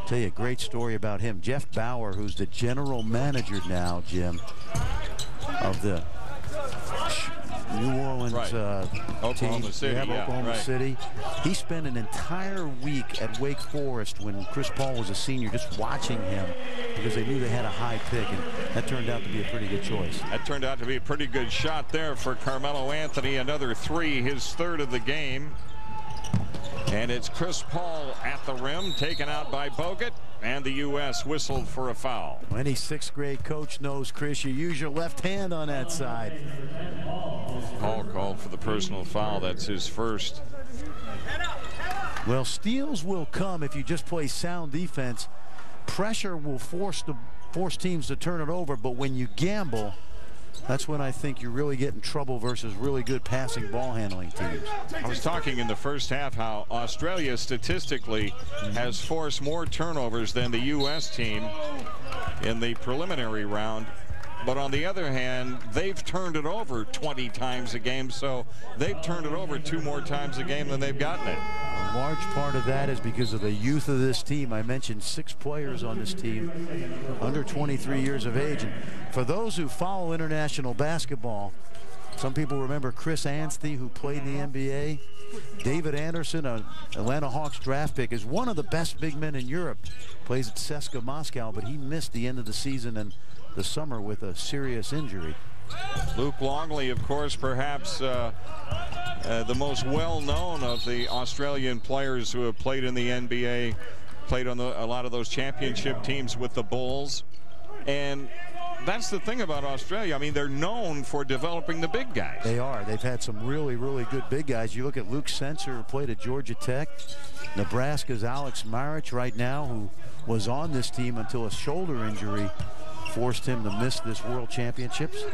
Tell you a great story about him. Jeff Bauer, who's the general manager now, Jim, of the New Orleans Oklahoma City. Oklahoma City. He spent an entire week at Wake Forest when Chris Paul was a senior, just watching him because they knew they had a high pick, and that turned out to be a pretty good choice. That turned out to be a pretty good shot there for Carmelo Anthony. Another three, his third of the game. And it's Chris Paul at the rim, taken out by Bogut, and the U.S. whistled for a foul. Any sixth grade coach knows, Chris, you use your left hand on that side. Paul called for the personal foul. That's his first. Well, steals will come if you just play sound defense. Pressure will force teams to turn it over, but when you gamble, that's when I think you really get in trouble versus really good passing ball handling teams. I was talking in the first half how Australia statistically has forced more turnovers than the U.S. team in the preliminary round. But on the other hand, they've turned it over 20 times a game, so they've turned it over 2 more times a game than they've gotten it. A large part of that is because of the youth of this team. I mentioned 6 players on this team under 23 years of age. And for those who follow international basketball, some people remember Chris Anstey, who played in the NBA. David Anderson, an Atlanta Hawks draft pick, is one of the best big men in Europe. Plays at CSKA Moscow, but he missed the end of the season and the summer with a serious injury. Luke Longley, of course, perhaps the most well-known of the Australian players who have played in the NBA, played on a lot of those championship teams with the Bulls. And that's the thing about Australia. I mean, they're known for developing the big guys. They are. They've had some really, really good big guys. You look at Luke Sensor, who played at Georgia Tech. Nebraska's Alex Marich right now, who was on this team until a shoulder injury forced him to miss this World Championships.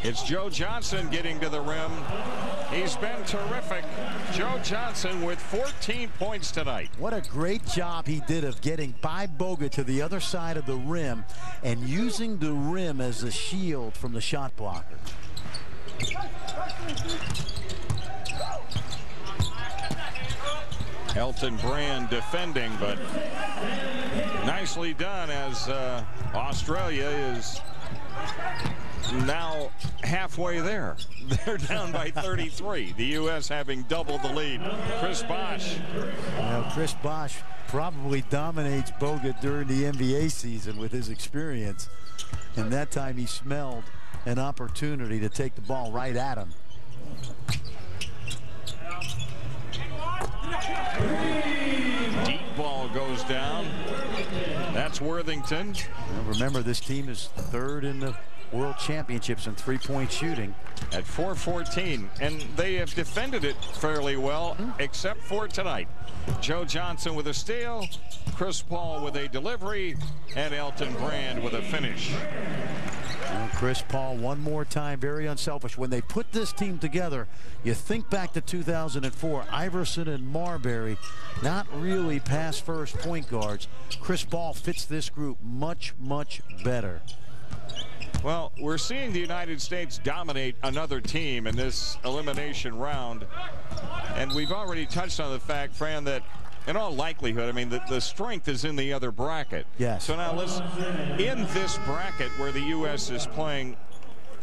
It's Joe Johnson getting to the rim. He's been terrific. Joe Johnson with 14 points tonight. What a great job he did of getting by Bogut to the other side of the rim and using the rim as a shield from the shot blocker. Elton Brand defending, but nicely done as Australia is now halfway there. They're down by 33. The U.S. having doubled the lead. Chris Bosh. Well, Chris Bosh probably dominates Bogut during the NBA season with his experience. And that time he smelled an opportunity to take the ball right at him. Deep ball goes down. That's Worthington. Now remember, this team is 3rd in the World Championships in three-point shooting at 414, and they have defended it fairly well, except for tonight. Joe Johnson with a steal, Chris Paul with a delivery, and Elton Brand with a finish. And Chris Paul one more time, very unselfish. When they put this team together, you think back to 2004, Iverson and Marbury, not really pass-first point guards. Chris Paul fits this group much, much better. Well, we're seeing the United States dominate another team in this elimination round. And we've already touched on the fact, Fran, that in all likelihood, I mean, the strength is in the other bracket. Yes. So now listen, in this bracket where the U.S. is playing,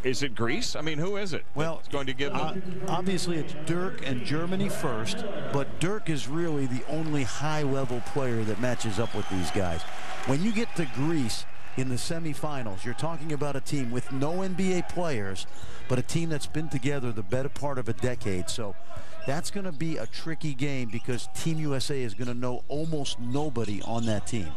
is it Greece? I mean, who is it? Well, it's going to give them. Obviously, it's Dirk and Germany first, but Dirk is really the only high-level player that matches up with these guys. When you get to Greece in the semifinals, you're talking about a team with no NBA players, but a team that's been together the better part of a decade. So that's going to be a tricky game because Team USA is going to know almost nobody on that team.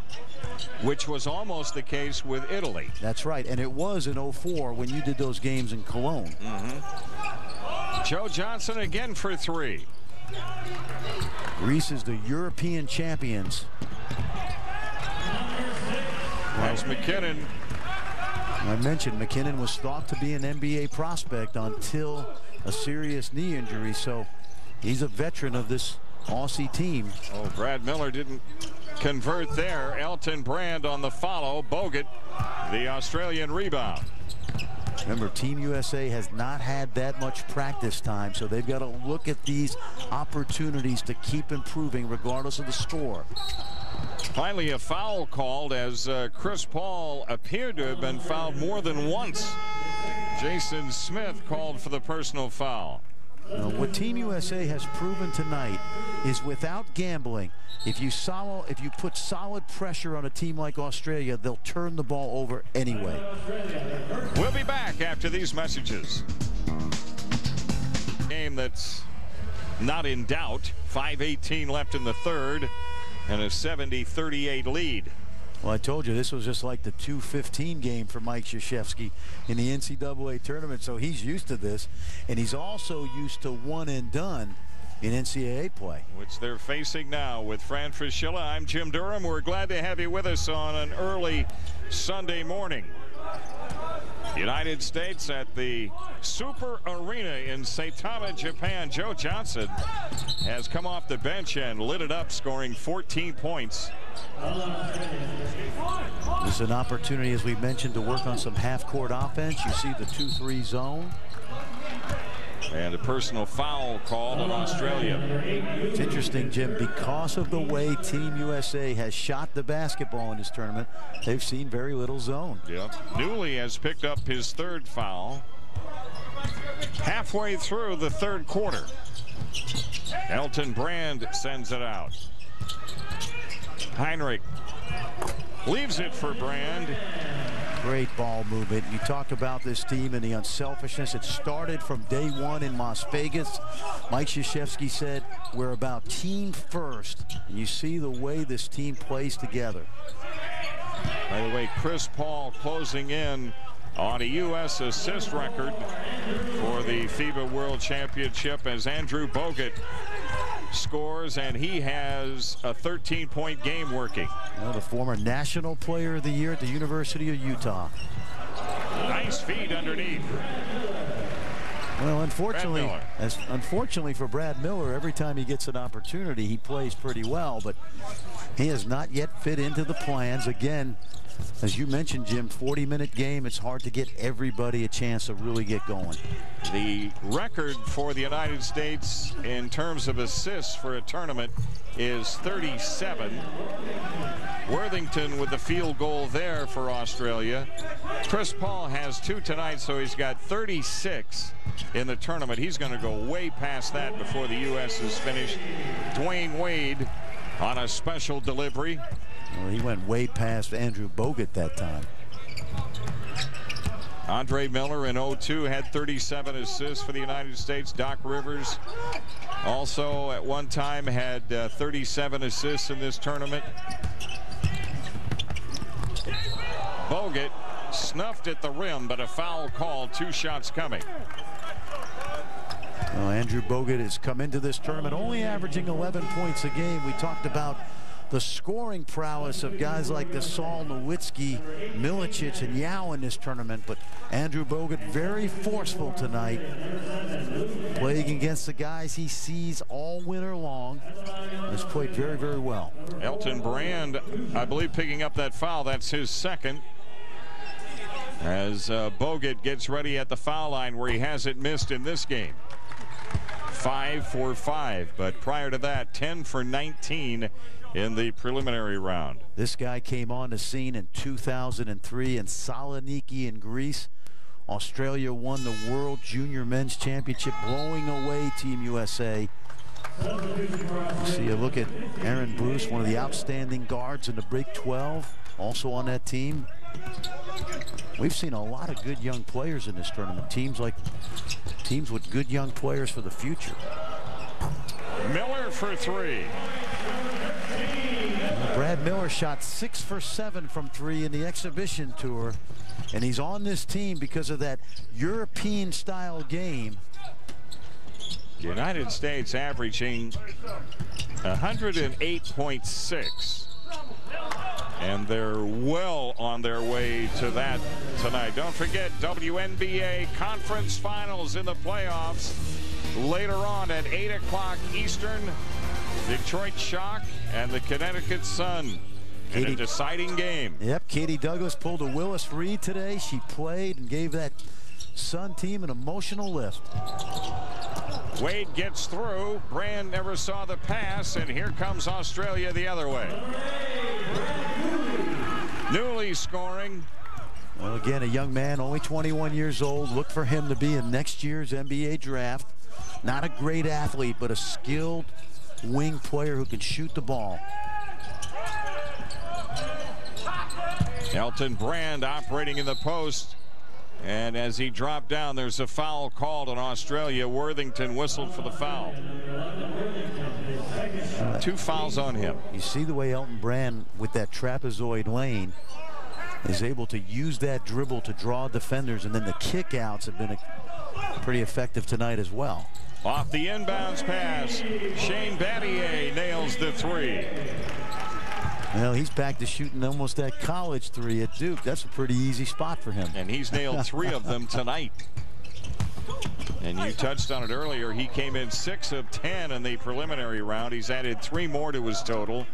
Which was almost the case with Italy. That's right, and it was in '04 when you did those games in Cologne. Joe Johnson again for 3. Greece is the European champions. That's McKinnon. I mentioned McKinnon was thought to be an NBA prospect until a serious knee injury, so he's a veteran of this Aussie team. Oh, Brad Miller didn't convert there. Elton Brand on the follow. Bogut, the Australian rebound. Remember, Team USA has not had that much practice time, so they've got to look at these opportunities to keep improving regardless of the score. Finally, a foul called as Chris Paul appeared to have been fouled more than once. Jason Smith called for the personal foul. What Team USA has proven tonight is without gambling, if you put solid pressure on a team like Australia, they'll turn the ball over anyway. We'll be back after these messages. Game that's not in doubt. 5:18 left in the third and a 70-38 lead. Well, I told you this was just like the 2:15 game for Mike Krzyzewski in the NCAA tournament, so he's used to this, and he's also used to one and done in NCAA play, which they're facing now with Fran Fraschilla. I'm Jim Durham. We're glad to have you with us on an early Sunday morning. United States at the Super Arena in Saitama, Japan. Joe Johnson has come off the bench and lit it up, scoring 14 points. This is an opportunity, as we mentioned, to work on some half-court offense. You see the 2-3 zone. And a personal foul called on Australia. It's interesting, Jim, because of the way Team USA has shot the basketball in this tournament, they've seen very little zone. Yeah. Newley has picked up his third foul halfway through the third quarter. Elton Brand sends it out. Heinrich leaves it for Brand. Great ball movement. You talk about this team and the unselfishness. It started from day one in Las Vegas. Mike Krzyzewski said, we're about team first. And you see the way this team plays together. By the way, Chris Paul closing in on a U.S. assist record for the FIBA World Championship as Andrew Bogut scores, and he has a 13-point game working. The former National Player of the Year at the University of Utah. Nice feed underneath. Well, unfortunately for Brad Miller, every time he gets an opportunity, he plays pretty well, but he has not yet fit into the plans. Again, as you mentioned, Jim, 40-minute game. It's hard to get everybody a chance to really get going. The record for the United States in terms of assists for a tournament is 37. Worthington with the field goal there for Australia. Chris Paul has 2 tonight, so he's got 36 in the tournament. He's going to go way past that before the U.S. is finished. Dwyane Wade on a special delivery. Well, he went way past Andrew Bogut that time. Andre Miller in 02 had 37 assists for the United States. Doc Rivers also at one time had 37 assists in this tournament. Bogut snuffed at the rim, but a foul call. 2 shots coming. Well, Andrew Bogut has come into this tournament only averaging 11 points a game. We talked about the scoring prowess of guys like Gasol, Nowitzki, Milicic, and Yao in this tournament, but Andrew Bogut very forceful tonight, playing against the guys he sees all winter long. Has played very, very well. Elton Brand, I believe, picking up that foul. That's his second. As Bogut gets ready at the foul line where he hasn't missed in this game. 5 for 5, but prior to that, 10 for 19 in the preliminary round. This guy came on the scene in 2003 in Saloniki in Greece. Australia won the World Junior Men's Championship, blowing away Team USA. You see a look at Aaron Bruce, one of the outstanding guards in the Big 12, also on that team. We've seen a lot of good young players in this tournament. Teams with good young players for the future. Miller for 3. Brad Miller shot 6 for 7 from 3 in the exhibition tour, and he's on this team because of that European style game. The United States averaging 108.6. And they're well on their way to that tonight. Don't forget WNBA Conference Finals in the playoffs later on at 8 o'clock Eastern. Detroit Shock and the Connecticut Sun in a deciding game. Yep, Katie Douglas pulled a Willis Reed today. She played and gave that Sun team an emotional lift. Wade gets through. Brand never saw the pass, and here comes Australia the other way. Newly scoring. Well, again, a young man, only 21 years old. Look for him to be in next year's NBA draft. Not a great athlete, but a skilled wing player who can shoot the ball. Elton Brand operating in the post. And as he dropped down, there's a foul called on Australia. Worthington whistled for the foul. 2 fouls on him. You see the way Elton Brand, with that trapezoid lane, is able to use that dribble to draw defenders, and then the kickouts have been pretty effective tonight as well. Off the inbounds pass, Shane Battier nails the 3. Well, he's back to shooting almost that college 3 at Duke. That's a pretty easy spot for him. And he's nailed 3 of them tonight. And you touched on it earlier. He came in 6 of 10 in the preliminary round. He's added 3 more to his total.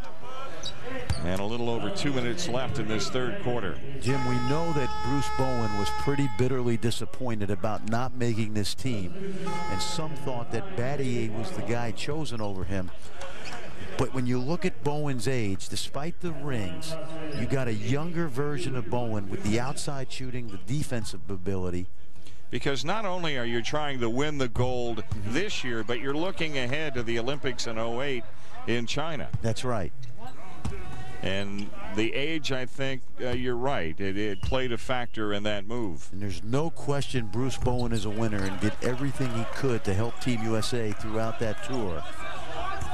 And a little over 2 minutes left in this third quarter. Jim, we know that Bruce Bowen was pretty bitterly disappointed about not making this team. And some thought that Battier was the guy chosen over him. But when you look at Bowen's age, despite the rings, you got a younger version of Bowen with the outside shooting, the defensive ability. Because not only are you trying to win the gold this year, but you're looking ahead to the Olympics in 08 in China. That's right. And the age, I think you're right. It played a factor in that move. And there's no question Bruce Bowen is a winner and did everything he could to help Team USA throughout that tour.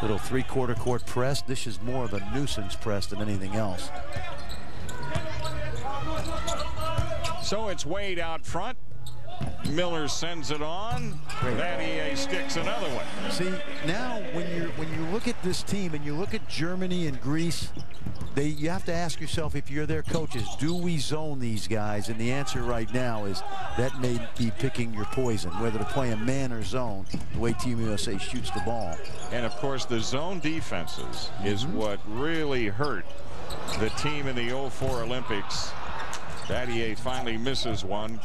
Little 3/4 court press. This is more of a nuisance press than anything else. So it's Wade out front. Miller sends it on. Battier sticks another one. See, now when you look at this team and you look at Germany and Greece, you have to ask yourself, if you're their coaches, do we zone these guys? And the answer right now is that may be picking your poison, whether to play a man or zone, the way Team USA shoots the ball. And of course, the zone defenses is what really hurt the team in the 04 Olympics. Battier finally misses one.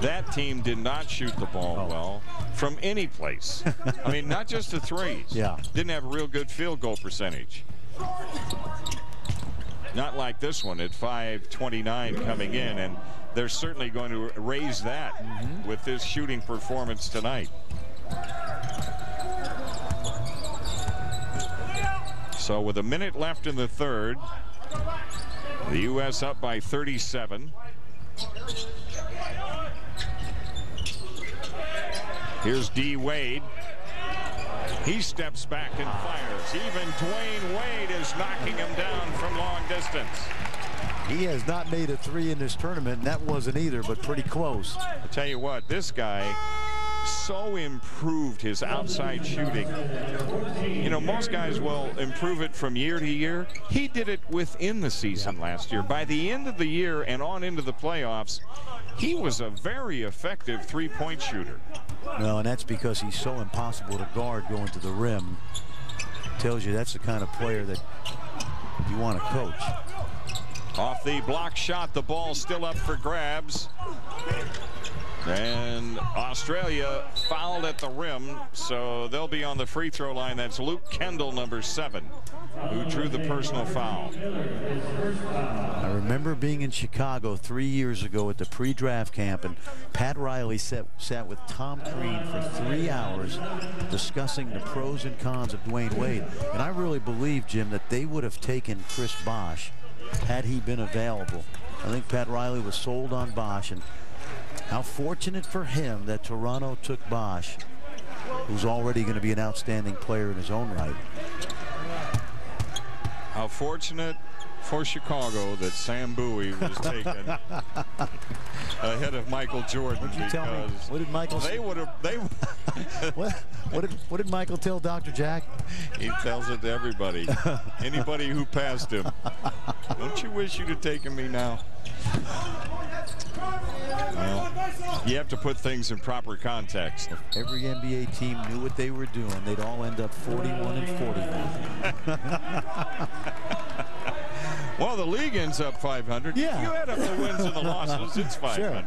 That team did not shoot the ball well from any place. I mean, not just the threes. Yeah. Didn't have a real good field goal percentage. Not like this one at 5:29 coming in, and they're certainly going to raise that with this shooting performance tonight. So with a minute left in the third, the U.S. up by 37. Here's D. Wade. He steps back and fires. Even Dwyane Wade is knocking him down from long distance. He has not made a 3 in this tournament, and that wasn't either, but pretty close. I'll tell you what, this guy so improved his outside shooting. You know, most guys will improve it from year to year. He did it within the season last year. By the end of the year and on into the playoffs, he was a very effective 3-point shooter. Well, and that's because he's so impossible to guard going to the rim. Tells you that's the kind of player that you want to coach. Off the block shot, the ball still up for grabs. And Australia fouled at the rim, so they'll be on the free throw line. That's Luke Kendall, number 7, who drew the personal foul. I remember being in Chicago 3 years ago at the pre-draft camp, and Pat Riley sat with Tom Crean for 3 hours discussing the pros and cons of Dwyane Wade. And I really believe, Jim, that they would have taken Chris Bosh had he been available. I think Pat Riley was sold on Bosh, and how fortunate for him that Toronto took Bosh, who's already going to be an outstanding player in his own right. How fortunate for Chicago that Sam Bowie was taken ahead of Michael Jordan. What did you tell me? What did Michael say? What did Michael tell Dr. Jack? He tells it to everybody. Anybody who passed him. Don't you wish you'd have taken me now? Well, you have to put things in proper context. If every NBA team knew what they were doing, they'd all end up 41 and 41. Well, the league ends up 500. Yeah. You add up the wins and the losses, it's 500. Sure.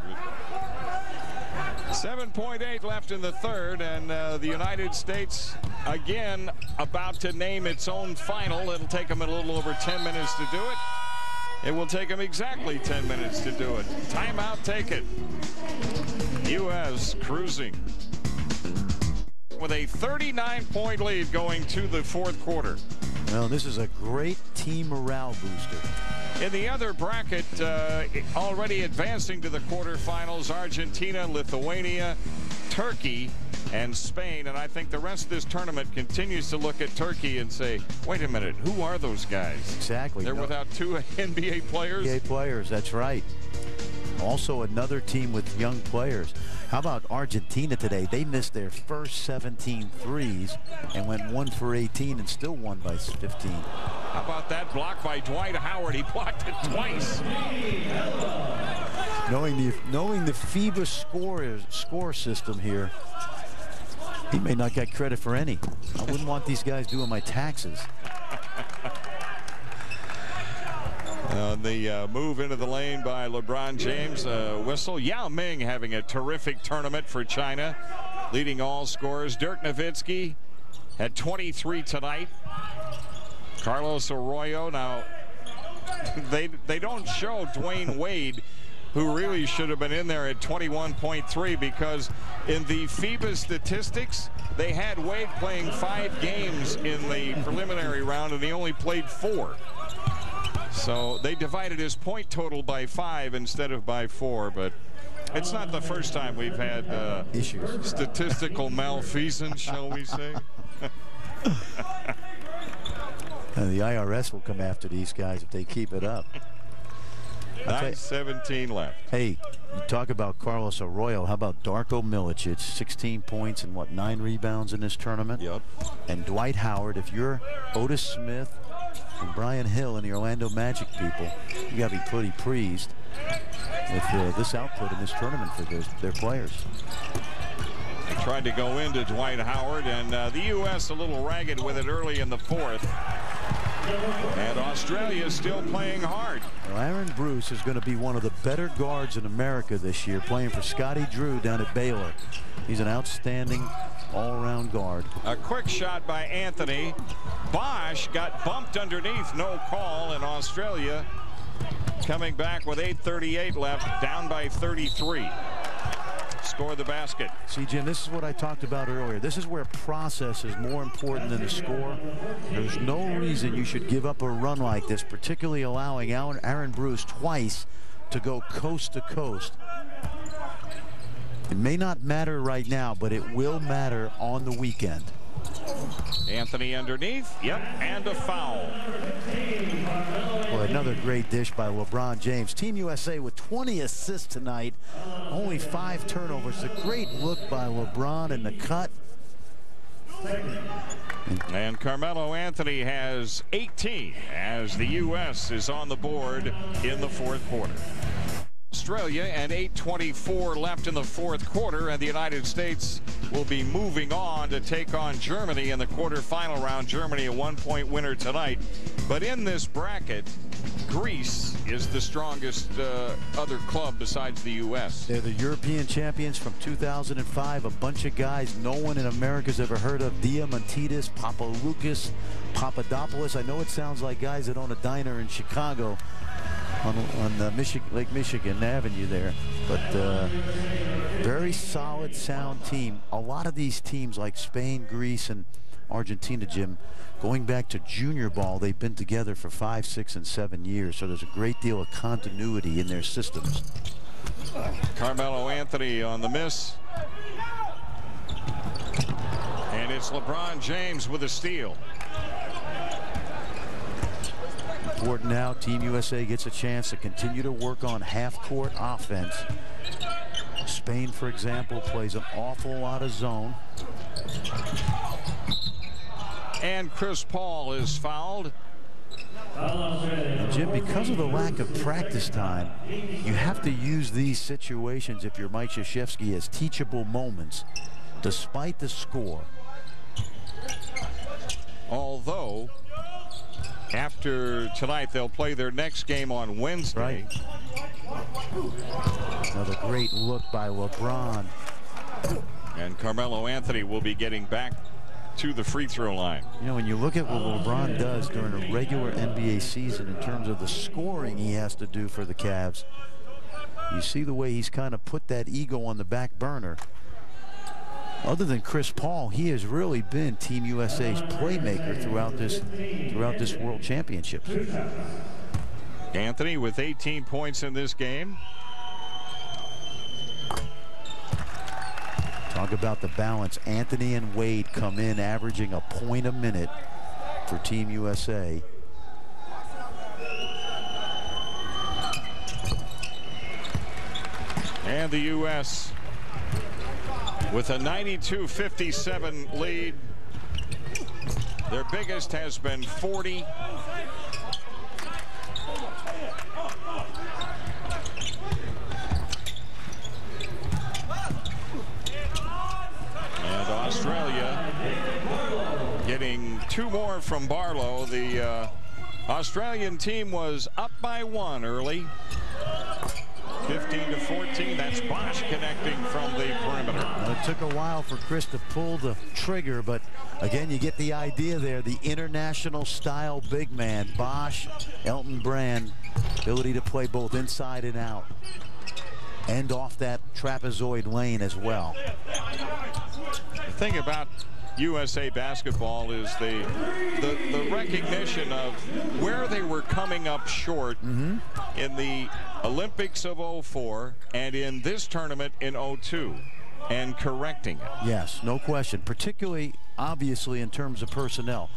7.8 left in the third, and the United States again about to name its own final. It'll take them a little over 10 minutes to do it. It will take them exactly 10 minutes to do it. Timeout, take it. U.S. cruising with a 39-point lead going to the fourth quarter. Well, this is a great team morale booster. In the other bracket, already advancing to the quarterfinals, Argentina, Lithuania, Turkey, and Spain. And I think the rest of this tournament continues to look at Turkey and say, wait a minute, who are those guys? Exactly. They're without two NBA players? NBA players, that's right. Also another team with young players. How about Argentina today? They missed their first 17 threes and went 1 for 18 and still won by 15. How about that block by Dwight Howard? He blocked it twice. Knowing the FIBA score system here, he may not get credit for any. I wouldn't want these guys doing my taxes. The move into the lane by LeBron James, whistle. Yao Ming having a terrific tournament for China, leading all scorers. Dirk Nowitzki had 23 tonight. Carlos Arroyo. Now, they don't show Dwyane Wade, who really should have been in there at 21.3, because in the FIBA statistics, they had Wade playing 5 games in the preliminary round, and he only played 4. So they divided his point total by 5 instead of by 4, but it's not the first time we've had issues. Statistical malfeasance, shall we say. The IRS will come after these guys if they keep it up. 9:17 left. Hey, you talk about Carlos Arroyo. How about Darko Milicic? 16 points and what, 9 rebounds in this tournament? Yep. And Dwight Howard. If you're Otis Smith and Brian Hill and the Orlando Magic people, you got to be pretty pleased with this output in this tournament for their players. They tried to go into Dwight Howard, and the U.S. a little ragged with it early in the fourth. And Australia is still playing hard. Well, Aaron Bruce is going to be one of the better guards in America this year, playing for Scotty Drew down at Baylor. He's an outstanding all-around guard. A quick shot by Anthony. Bosh got bumped underneath, no call, and Australia coming back with 8:38 left, down by 33. Score the basket. See, Jim, this is what I talked about earlier. This is where process is more important than the score. There's no reason you should give up a run like this, particularly allowing Aaron Bruce twice to go coast to coast. It may not matter right now, but it will matter on the weekend. Anthony underneath. Yep, and a foul. Well, another great dish by LeBron James. Team USA with 20 assists tonight. Only 5 turnovers. A great look by LeBron in the cut. And Carmelo Anthony has 18 as the U.S. is on the board in the fourth quarter. Australia, and 8:24 left in the fourth quarter, and the United States will be moving on to take on Germany in the quarterfinal round. Germany a 1-point winner tonight, but in this bracket, Greece is the strongest other club besides the U.S. They're the European champions from 2005. A bunch of guys no one in America's ever heard of. Diamantidis, Papaloukas, Papadopoulos. I know it sounds like guys that own a diner in Chicago on Lake Michigan Avenue there, but very solid, sound team. A lot of these teams like Spain, Greece, and Argentina, Jim, going back to junior ball, they've been together for 5, 6, and 7 years, so there's a great deal of continuity in their systems. Carmelo Anthony on the miss, and it's LeBron James with a steal. Important now, Team USA gets a chance to continue to work on half-court offense. Spain, for example, plays an awful lot of zone. And Chris Paul is fouled. And Jim, because of the lack of practice time, you have to use these situations, if you're Mike Krzyzewski, as teachable moments, despite the score. Although, after tonight, they'll play their next game on Wednesday. Right. Another great look by LeBron. And Carmelo Anthony will be getting back to the free throw line. You know, when you look at what LeBron does during a regular NBA season in terms of the scoring he has to do for the Cavs, you see the way he's kind of put that ego on the back burner. Other than Chris Paul, he has really been Team USA's playmaker throughout this World Championship. Anthony with 18 points in this game. Talk about the balance. Anthony and Wade come in averaging a point a minute for Team USA. And the U.S. with a 92-57 lead. Their biggest has been 40. And Australia getting 2 more from Barlow. The Australian team was up by 1 early. 15-14. That's Bosh connecting from the perimeter. Well, it took a while for Chris to pull the trigger, but again, you get the idea there. The international style big man, Bosh, Elton Brand, ability to play both inside and out, and off that trapezoid lane as well. The thing about USA basketball is the recognition of where they were coming up short in the Olympics of '04 and in this tournament in '02, and correcting it. Yes, no question, particularly obviously in terms of personnel.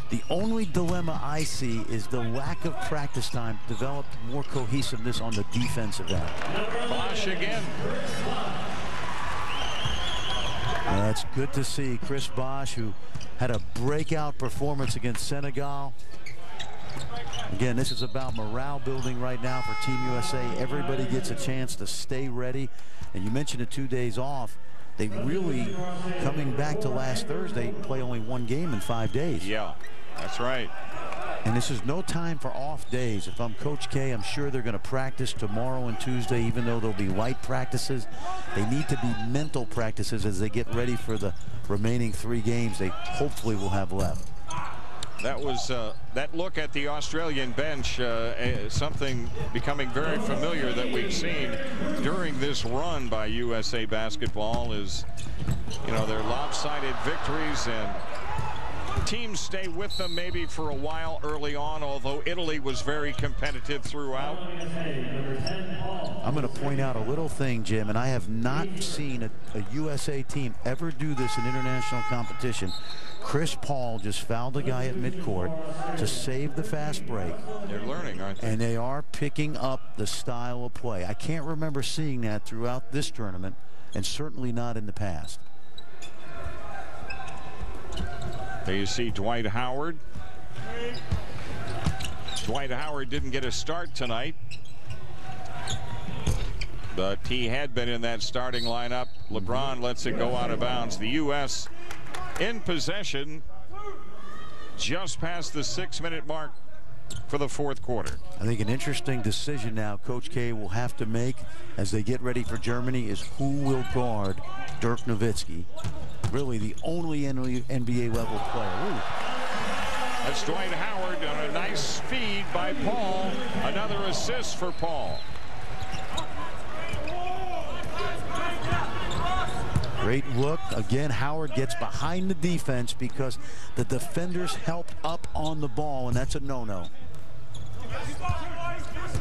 The only dilemma I see is the lack of practice time developed more cohesiveness on the defensive end. Bosh again. That's good to see. Chris Bosh, who had a breakout performance against Senegal. Again, this is about morale building right now for Team USA. Everybody gets a chance to stay ready. And you mentioned the 2 days off. They really, coming back to last Thursday, play only 1 game in 5 days. Yeah, that's right. And this is no time for off days. If I'm Coach K, I'm sure they're going to practice tomorrow and Tuesday, even though there'll be light practices. They need to be mental practices as they get ready for the remaining 3 games they hopefully will have left. That was that look at the Australian bench, something becoming very familiar that we've seen during this run by USA basketball is, you know, their lopsided victories, and teams stay with them maybe for a while early on, although Italy was very competitive throughout. I'm going to point out a little thing, Jim, and I have not seen a USA team ever do this in international competition. Chris Paul just fouled a guy at midcourt to save the fast break. They're learning, aren't they? And they are picking up the style of play. I can't remember seeing that throughout this tournament, and certainly not in the past. There you see Dwight Howard. Dwight Howard didn't get a start tonight, but he had been in that starting lineup. LeBron lets it go out of bounds. The U.S. in possession just past the 6-minute mark for the 4th quarter. I think an interesting decision now Coach K will have to make as they get ready for Germany is who will guard Dirk Nowitzki, really the only NBA level player. Ooh. That's Dwight Howard on a nice feed by Paul. Another assist for Paul. Great look. Again, Howard gets behind the defense because the defenders helped up on the ball, and that's a no-no.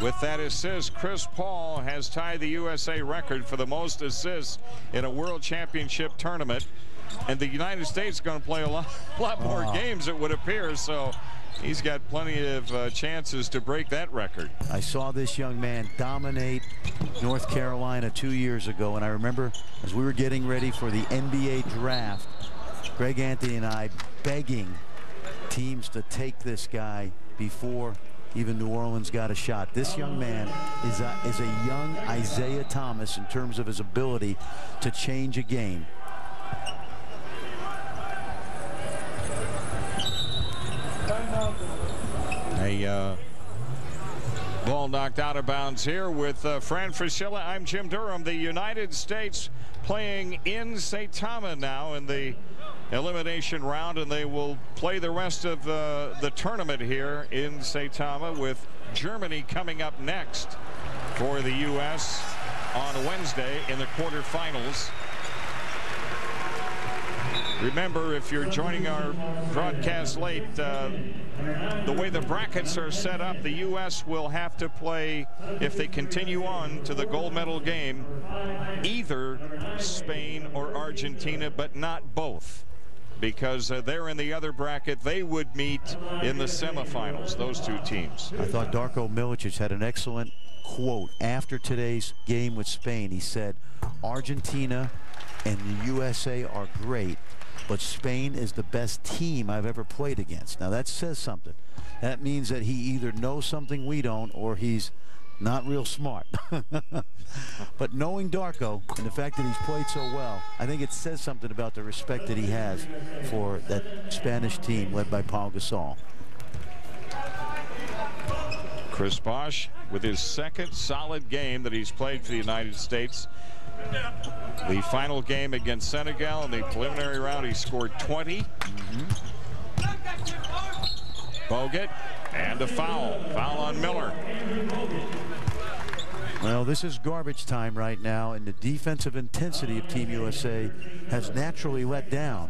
With that assist, Chris Paul has tied the USA record for the most assists in a World Championship tournament. And the United States is going to play a lot more games, it would appear. So he's got plenty of chances to break that record. I saw this young man dominate North Carolina 2 years ago, and I remember as we were getting ready for the NBA draft, Greg Anthony and I begging teams to take this guy before even New Orleans got a shot. This young man is a young Isaiah Thomas in terms of his ability to change a game. A ball Ball knocked out of bounds here with Fran Fraschilla. I'm Jim Durham. The United States playing in Saitama now in the elimination round, and they will play the rest of the tournament here in Saitama, with Germany coming up next for the U.S. on Wednesday in the quarterfinals. Remember, if you're joining our broadcast late, the way the brackets are set up, the U.S. will have to play, if they continue on to the gold medal game, either Spain or Argentina, but not both, because they're in the other bracket. They would meet in the semifinals, those two teams. I thought Darko Milicic had an excellent quote after today's game with Spain. He said, Argentina and the USA are great, but Spain is the best team I've ever played against. Now that says something. That means that he either knows something we don't, or he's not real smart. But knowing Darko and the fact that he's played so well, I think it says something about the respect that he has for that Spanish team led by Paul Gasol. Chris Bosh with his second solid game that he's played for the United States. The final game against Senegal in the preliminary round, he scored 20. Bogut, and a foul. Foul on Miller. Well, this is garbage time right now, and the defensive intensity of Team USA has naturally let down.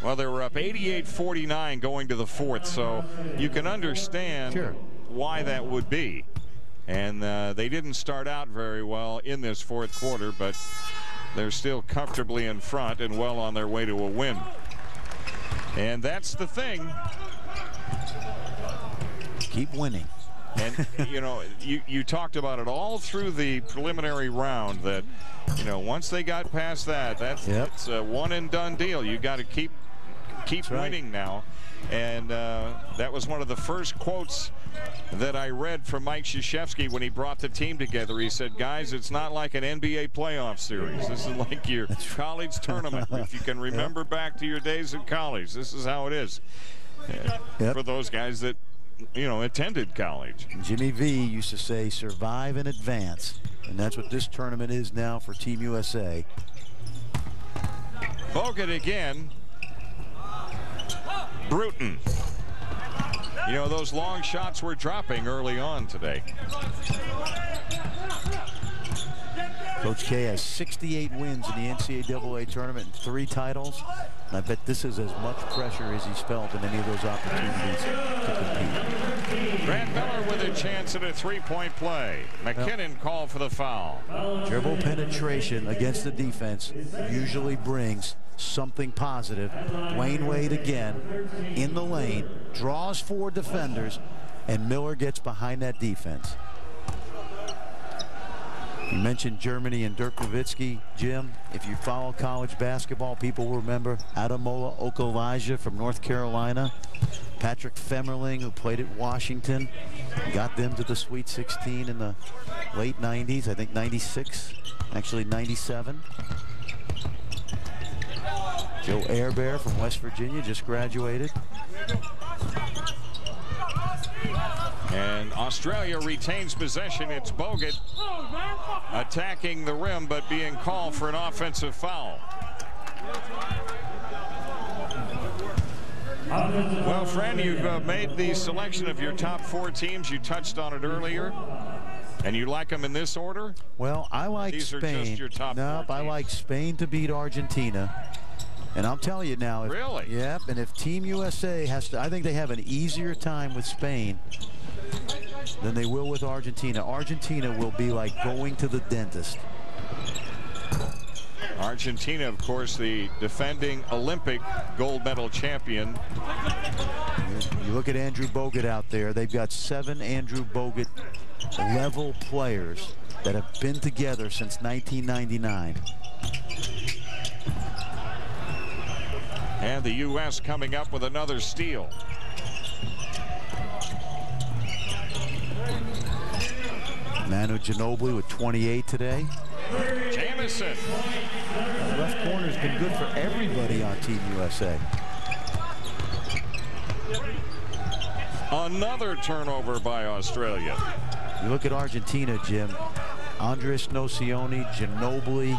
Well, they were up 88-49 going to the fourth, so you can understand why that would be. And they didn't start out very well in this fourth quarter, but they're still comfortably in front and well on their way to a win. And that's the thing. Keep winning. And, you know, you talked about it all through the preliminary round that, you know, once they got past that, it's a one-and-done deal. You got to keep winning now. And that was one of the first quotes that I read from Mike Krzyzewski when he brought the team together. He said, guys, it's not like an NBA playoff series. This is like your college tournament. If you can remember back to your days in college, this is how it is. For those guys that, you know, attended college. Jimmy V used to say, survive and advance. And that's what this tournament is now for Team USA. Bogut again. Bruton. You know, those long shots were dropping early on today. Coach K has 68 wins in the NCAA tournament and 3 titles. And I bet this is as much pressure as he's felt in any of those opportunities to compete. Grant Miller with a chance at a three-point play. McKinnon called for the foul. Dribble penetration against the defense usually brings something positive. Dwyane Wade again in the lane, draws 4 defenders, and Miller gets behind that defense. You mentioned Germany and Dirk Nowitzki, Jim. If you follow college basketball, people will remember Ademola Okolija from North Carolina, Patrick Femmerling, who played at Washington, got them to the Sweet 16 in the late 90s, I think 96, actually 97. Joe Airbear from West Virginia just graduated. And Australia retains possession. It's Bogut attacking the rim, but being called for an offensive foul. Well, Fran, you've made the selection of your top 4 teams. You touched on it earlier. And you like them in this order? Well, I like These Spain. Are just your top 4 nope, I like Spain to beat Argentina. And I'll tell you now. Really? Yep. And if Team USA has to, I think they have an easier time with Spain than they will with Argentina. Argentina will be like going to the dentist. Argentina, of course, the defending Olympic gold medal champion. You look at Andrew Bogut out there. They've got 7 Andrew Bogut level players that have been together since 1999. And the U.S. coming up with another steal. Manu Ginobili with 28 today. Jamison. The left corner's been good for everybody on Team USA. Another turnover by Australia. You look at Argentina, Jim. Andres Nocioni, Ginobili,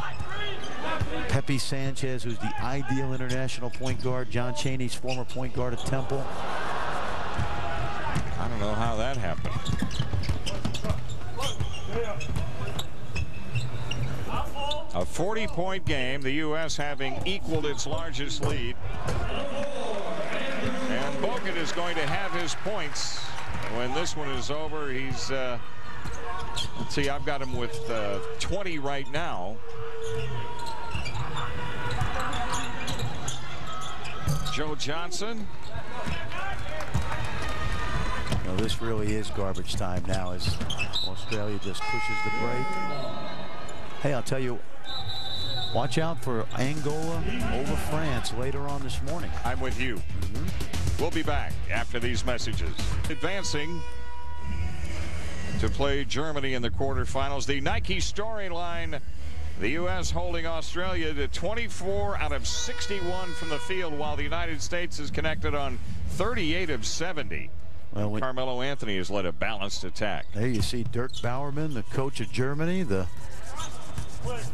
Pepe Sanchez, who's the ideal international point guard. John Chaney's former point guard at Temple. I don't know how that happened. A 40-point game, the U.S. having equaled its largest lead. And Bogut is going to have his points when this one is over. He's, let's see, I've got him with 20 right now. Joe Johnson. Well, this really is garbage time now as Australia just pushes the break. Hey, I'll tell you, watch out for Angola over France later on this morning. I'm with you. We'll be back after these messages. Advancing to play Germany in the quarterfinals. The Nike storyline, the U.S. holding Australia to 24 out of 61 from the field, while the United States is connected on 38 of 70. Well, Carmelo Anthony has led a balanced attack. There you see Dirk Bauerman, the coach of Germany, the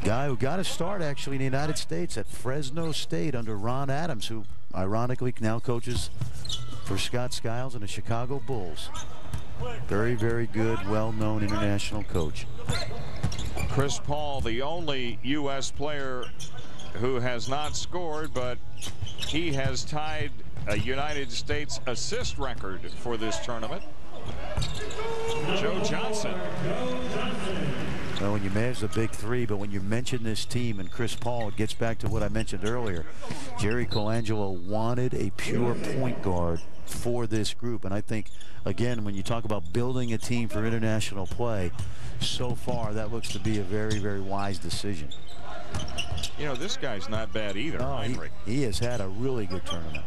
guy who got a start actually in the United States at Fresno State under Ron Adams, who ironically now coaches for Scott Skiles and the Chicago Bulls. Very, very good, well-known international coach. Chris Paul, the only U.S. player who has not scored, but he has tied a United States assist record for this tournament. Joe Johnson. Well, when you manage the big three, but when you mention this team and Chris Paul, it gets back to what I mentioned earlier. Jerry Colangelo wanted a pure point guard for this group. And I think, again, when you talk about building a team for international play, so far that looks to be a very, very wise decision. You know, this guy's not bad either. No, he has had a really good tournament.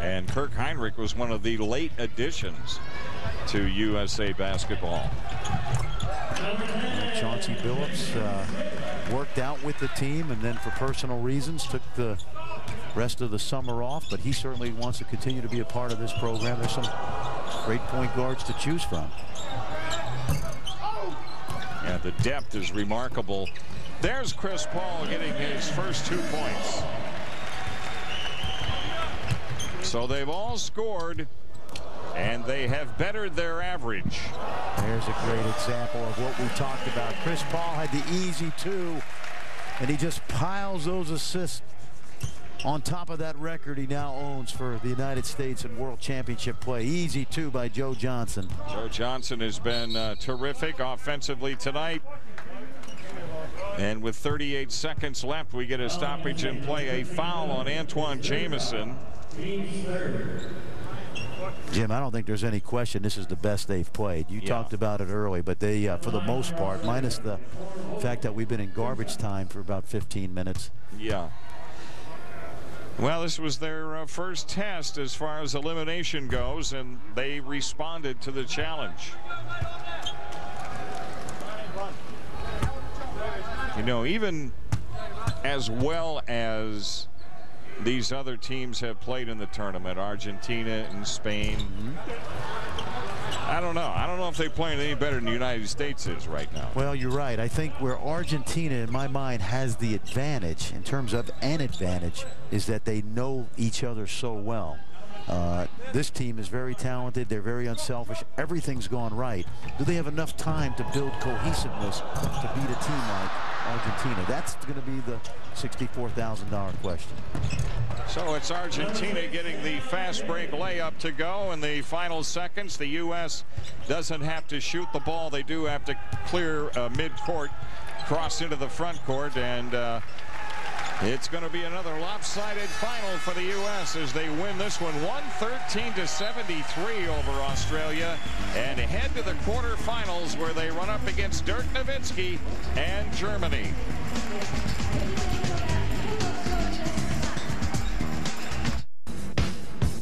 And Kirk Heinrich was one of the late additions to USA basketball. Chauncey Billups worked out with the team and then for personal reasons took the rest of the summer off, but he certainly wants to continue to be a part of this program. There's some great point guards to choose from. Yeah, the depth is remarkable. There's Chris Paul getting his first 2 points. So they've all scored, and they have bettered their average. There's a great example of what we talked about. Chris Paul had the easy 2, and he just piles those assists on top of that record he now owns for the United States in World Championship play. Easy 2 by Joe Johnson. Joe Johnson has been terrific offensively tonight. And with 38 seconds left, we get a stoppage in play, a foul on Antoine Jamison. Jim, I don't think there's any question this is the best they've played. You talked about it early, but they, for the most part, minus the fact that we've been in garbage time for about 15 minutes. Yeah. Well, this was their first test as far as elimination goes, and they responded to the challenge. You know, even as well as these other teams have played in the tournament, Argentina and Spain. I don't know. I don't know if they're playing any better than the United States is right now. Well, you're right. I think where Argentina, in my mind, has the advantage in terms of an advantage is that they know each other so well. This team is very talented. They're very unselfish. Everything's gone right. Do they have enough time to build cohesiveness to beat a team like Argentina? That's going to be the $64,000 question. So it's Argentina getting the fast break layup to go in the final seconds. The U.S. doesn't have to shoot the ball. They do have to clear mid-court, cross into the front court, and it's going to be another lopsided final for the U.S. as they win this one 113-73 over Australia and head to the quarterfinals where they run up against Dirk Nowitzki and Germany.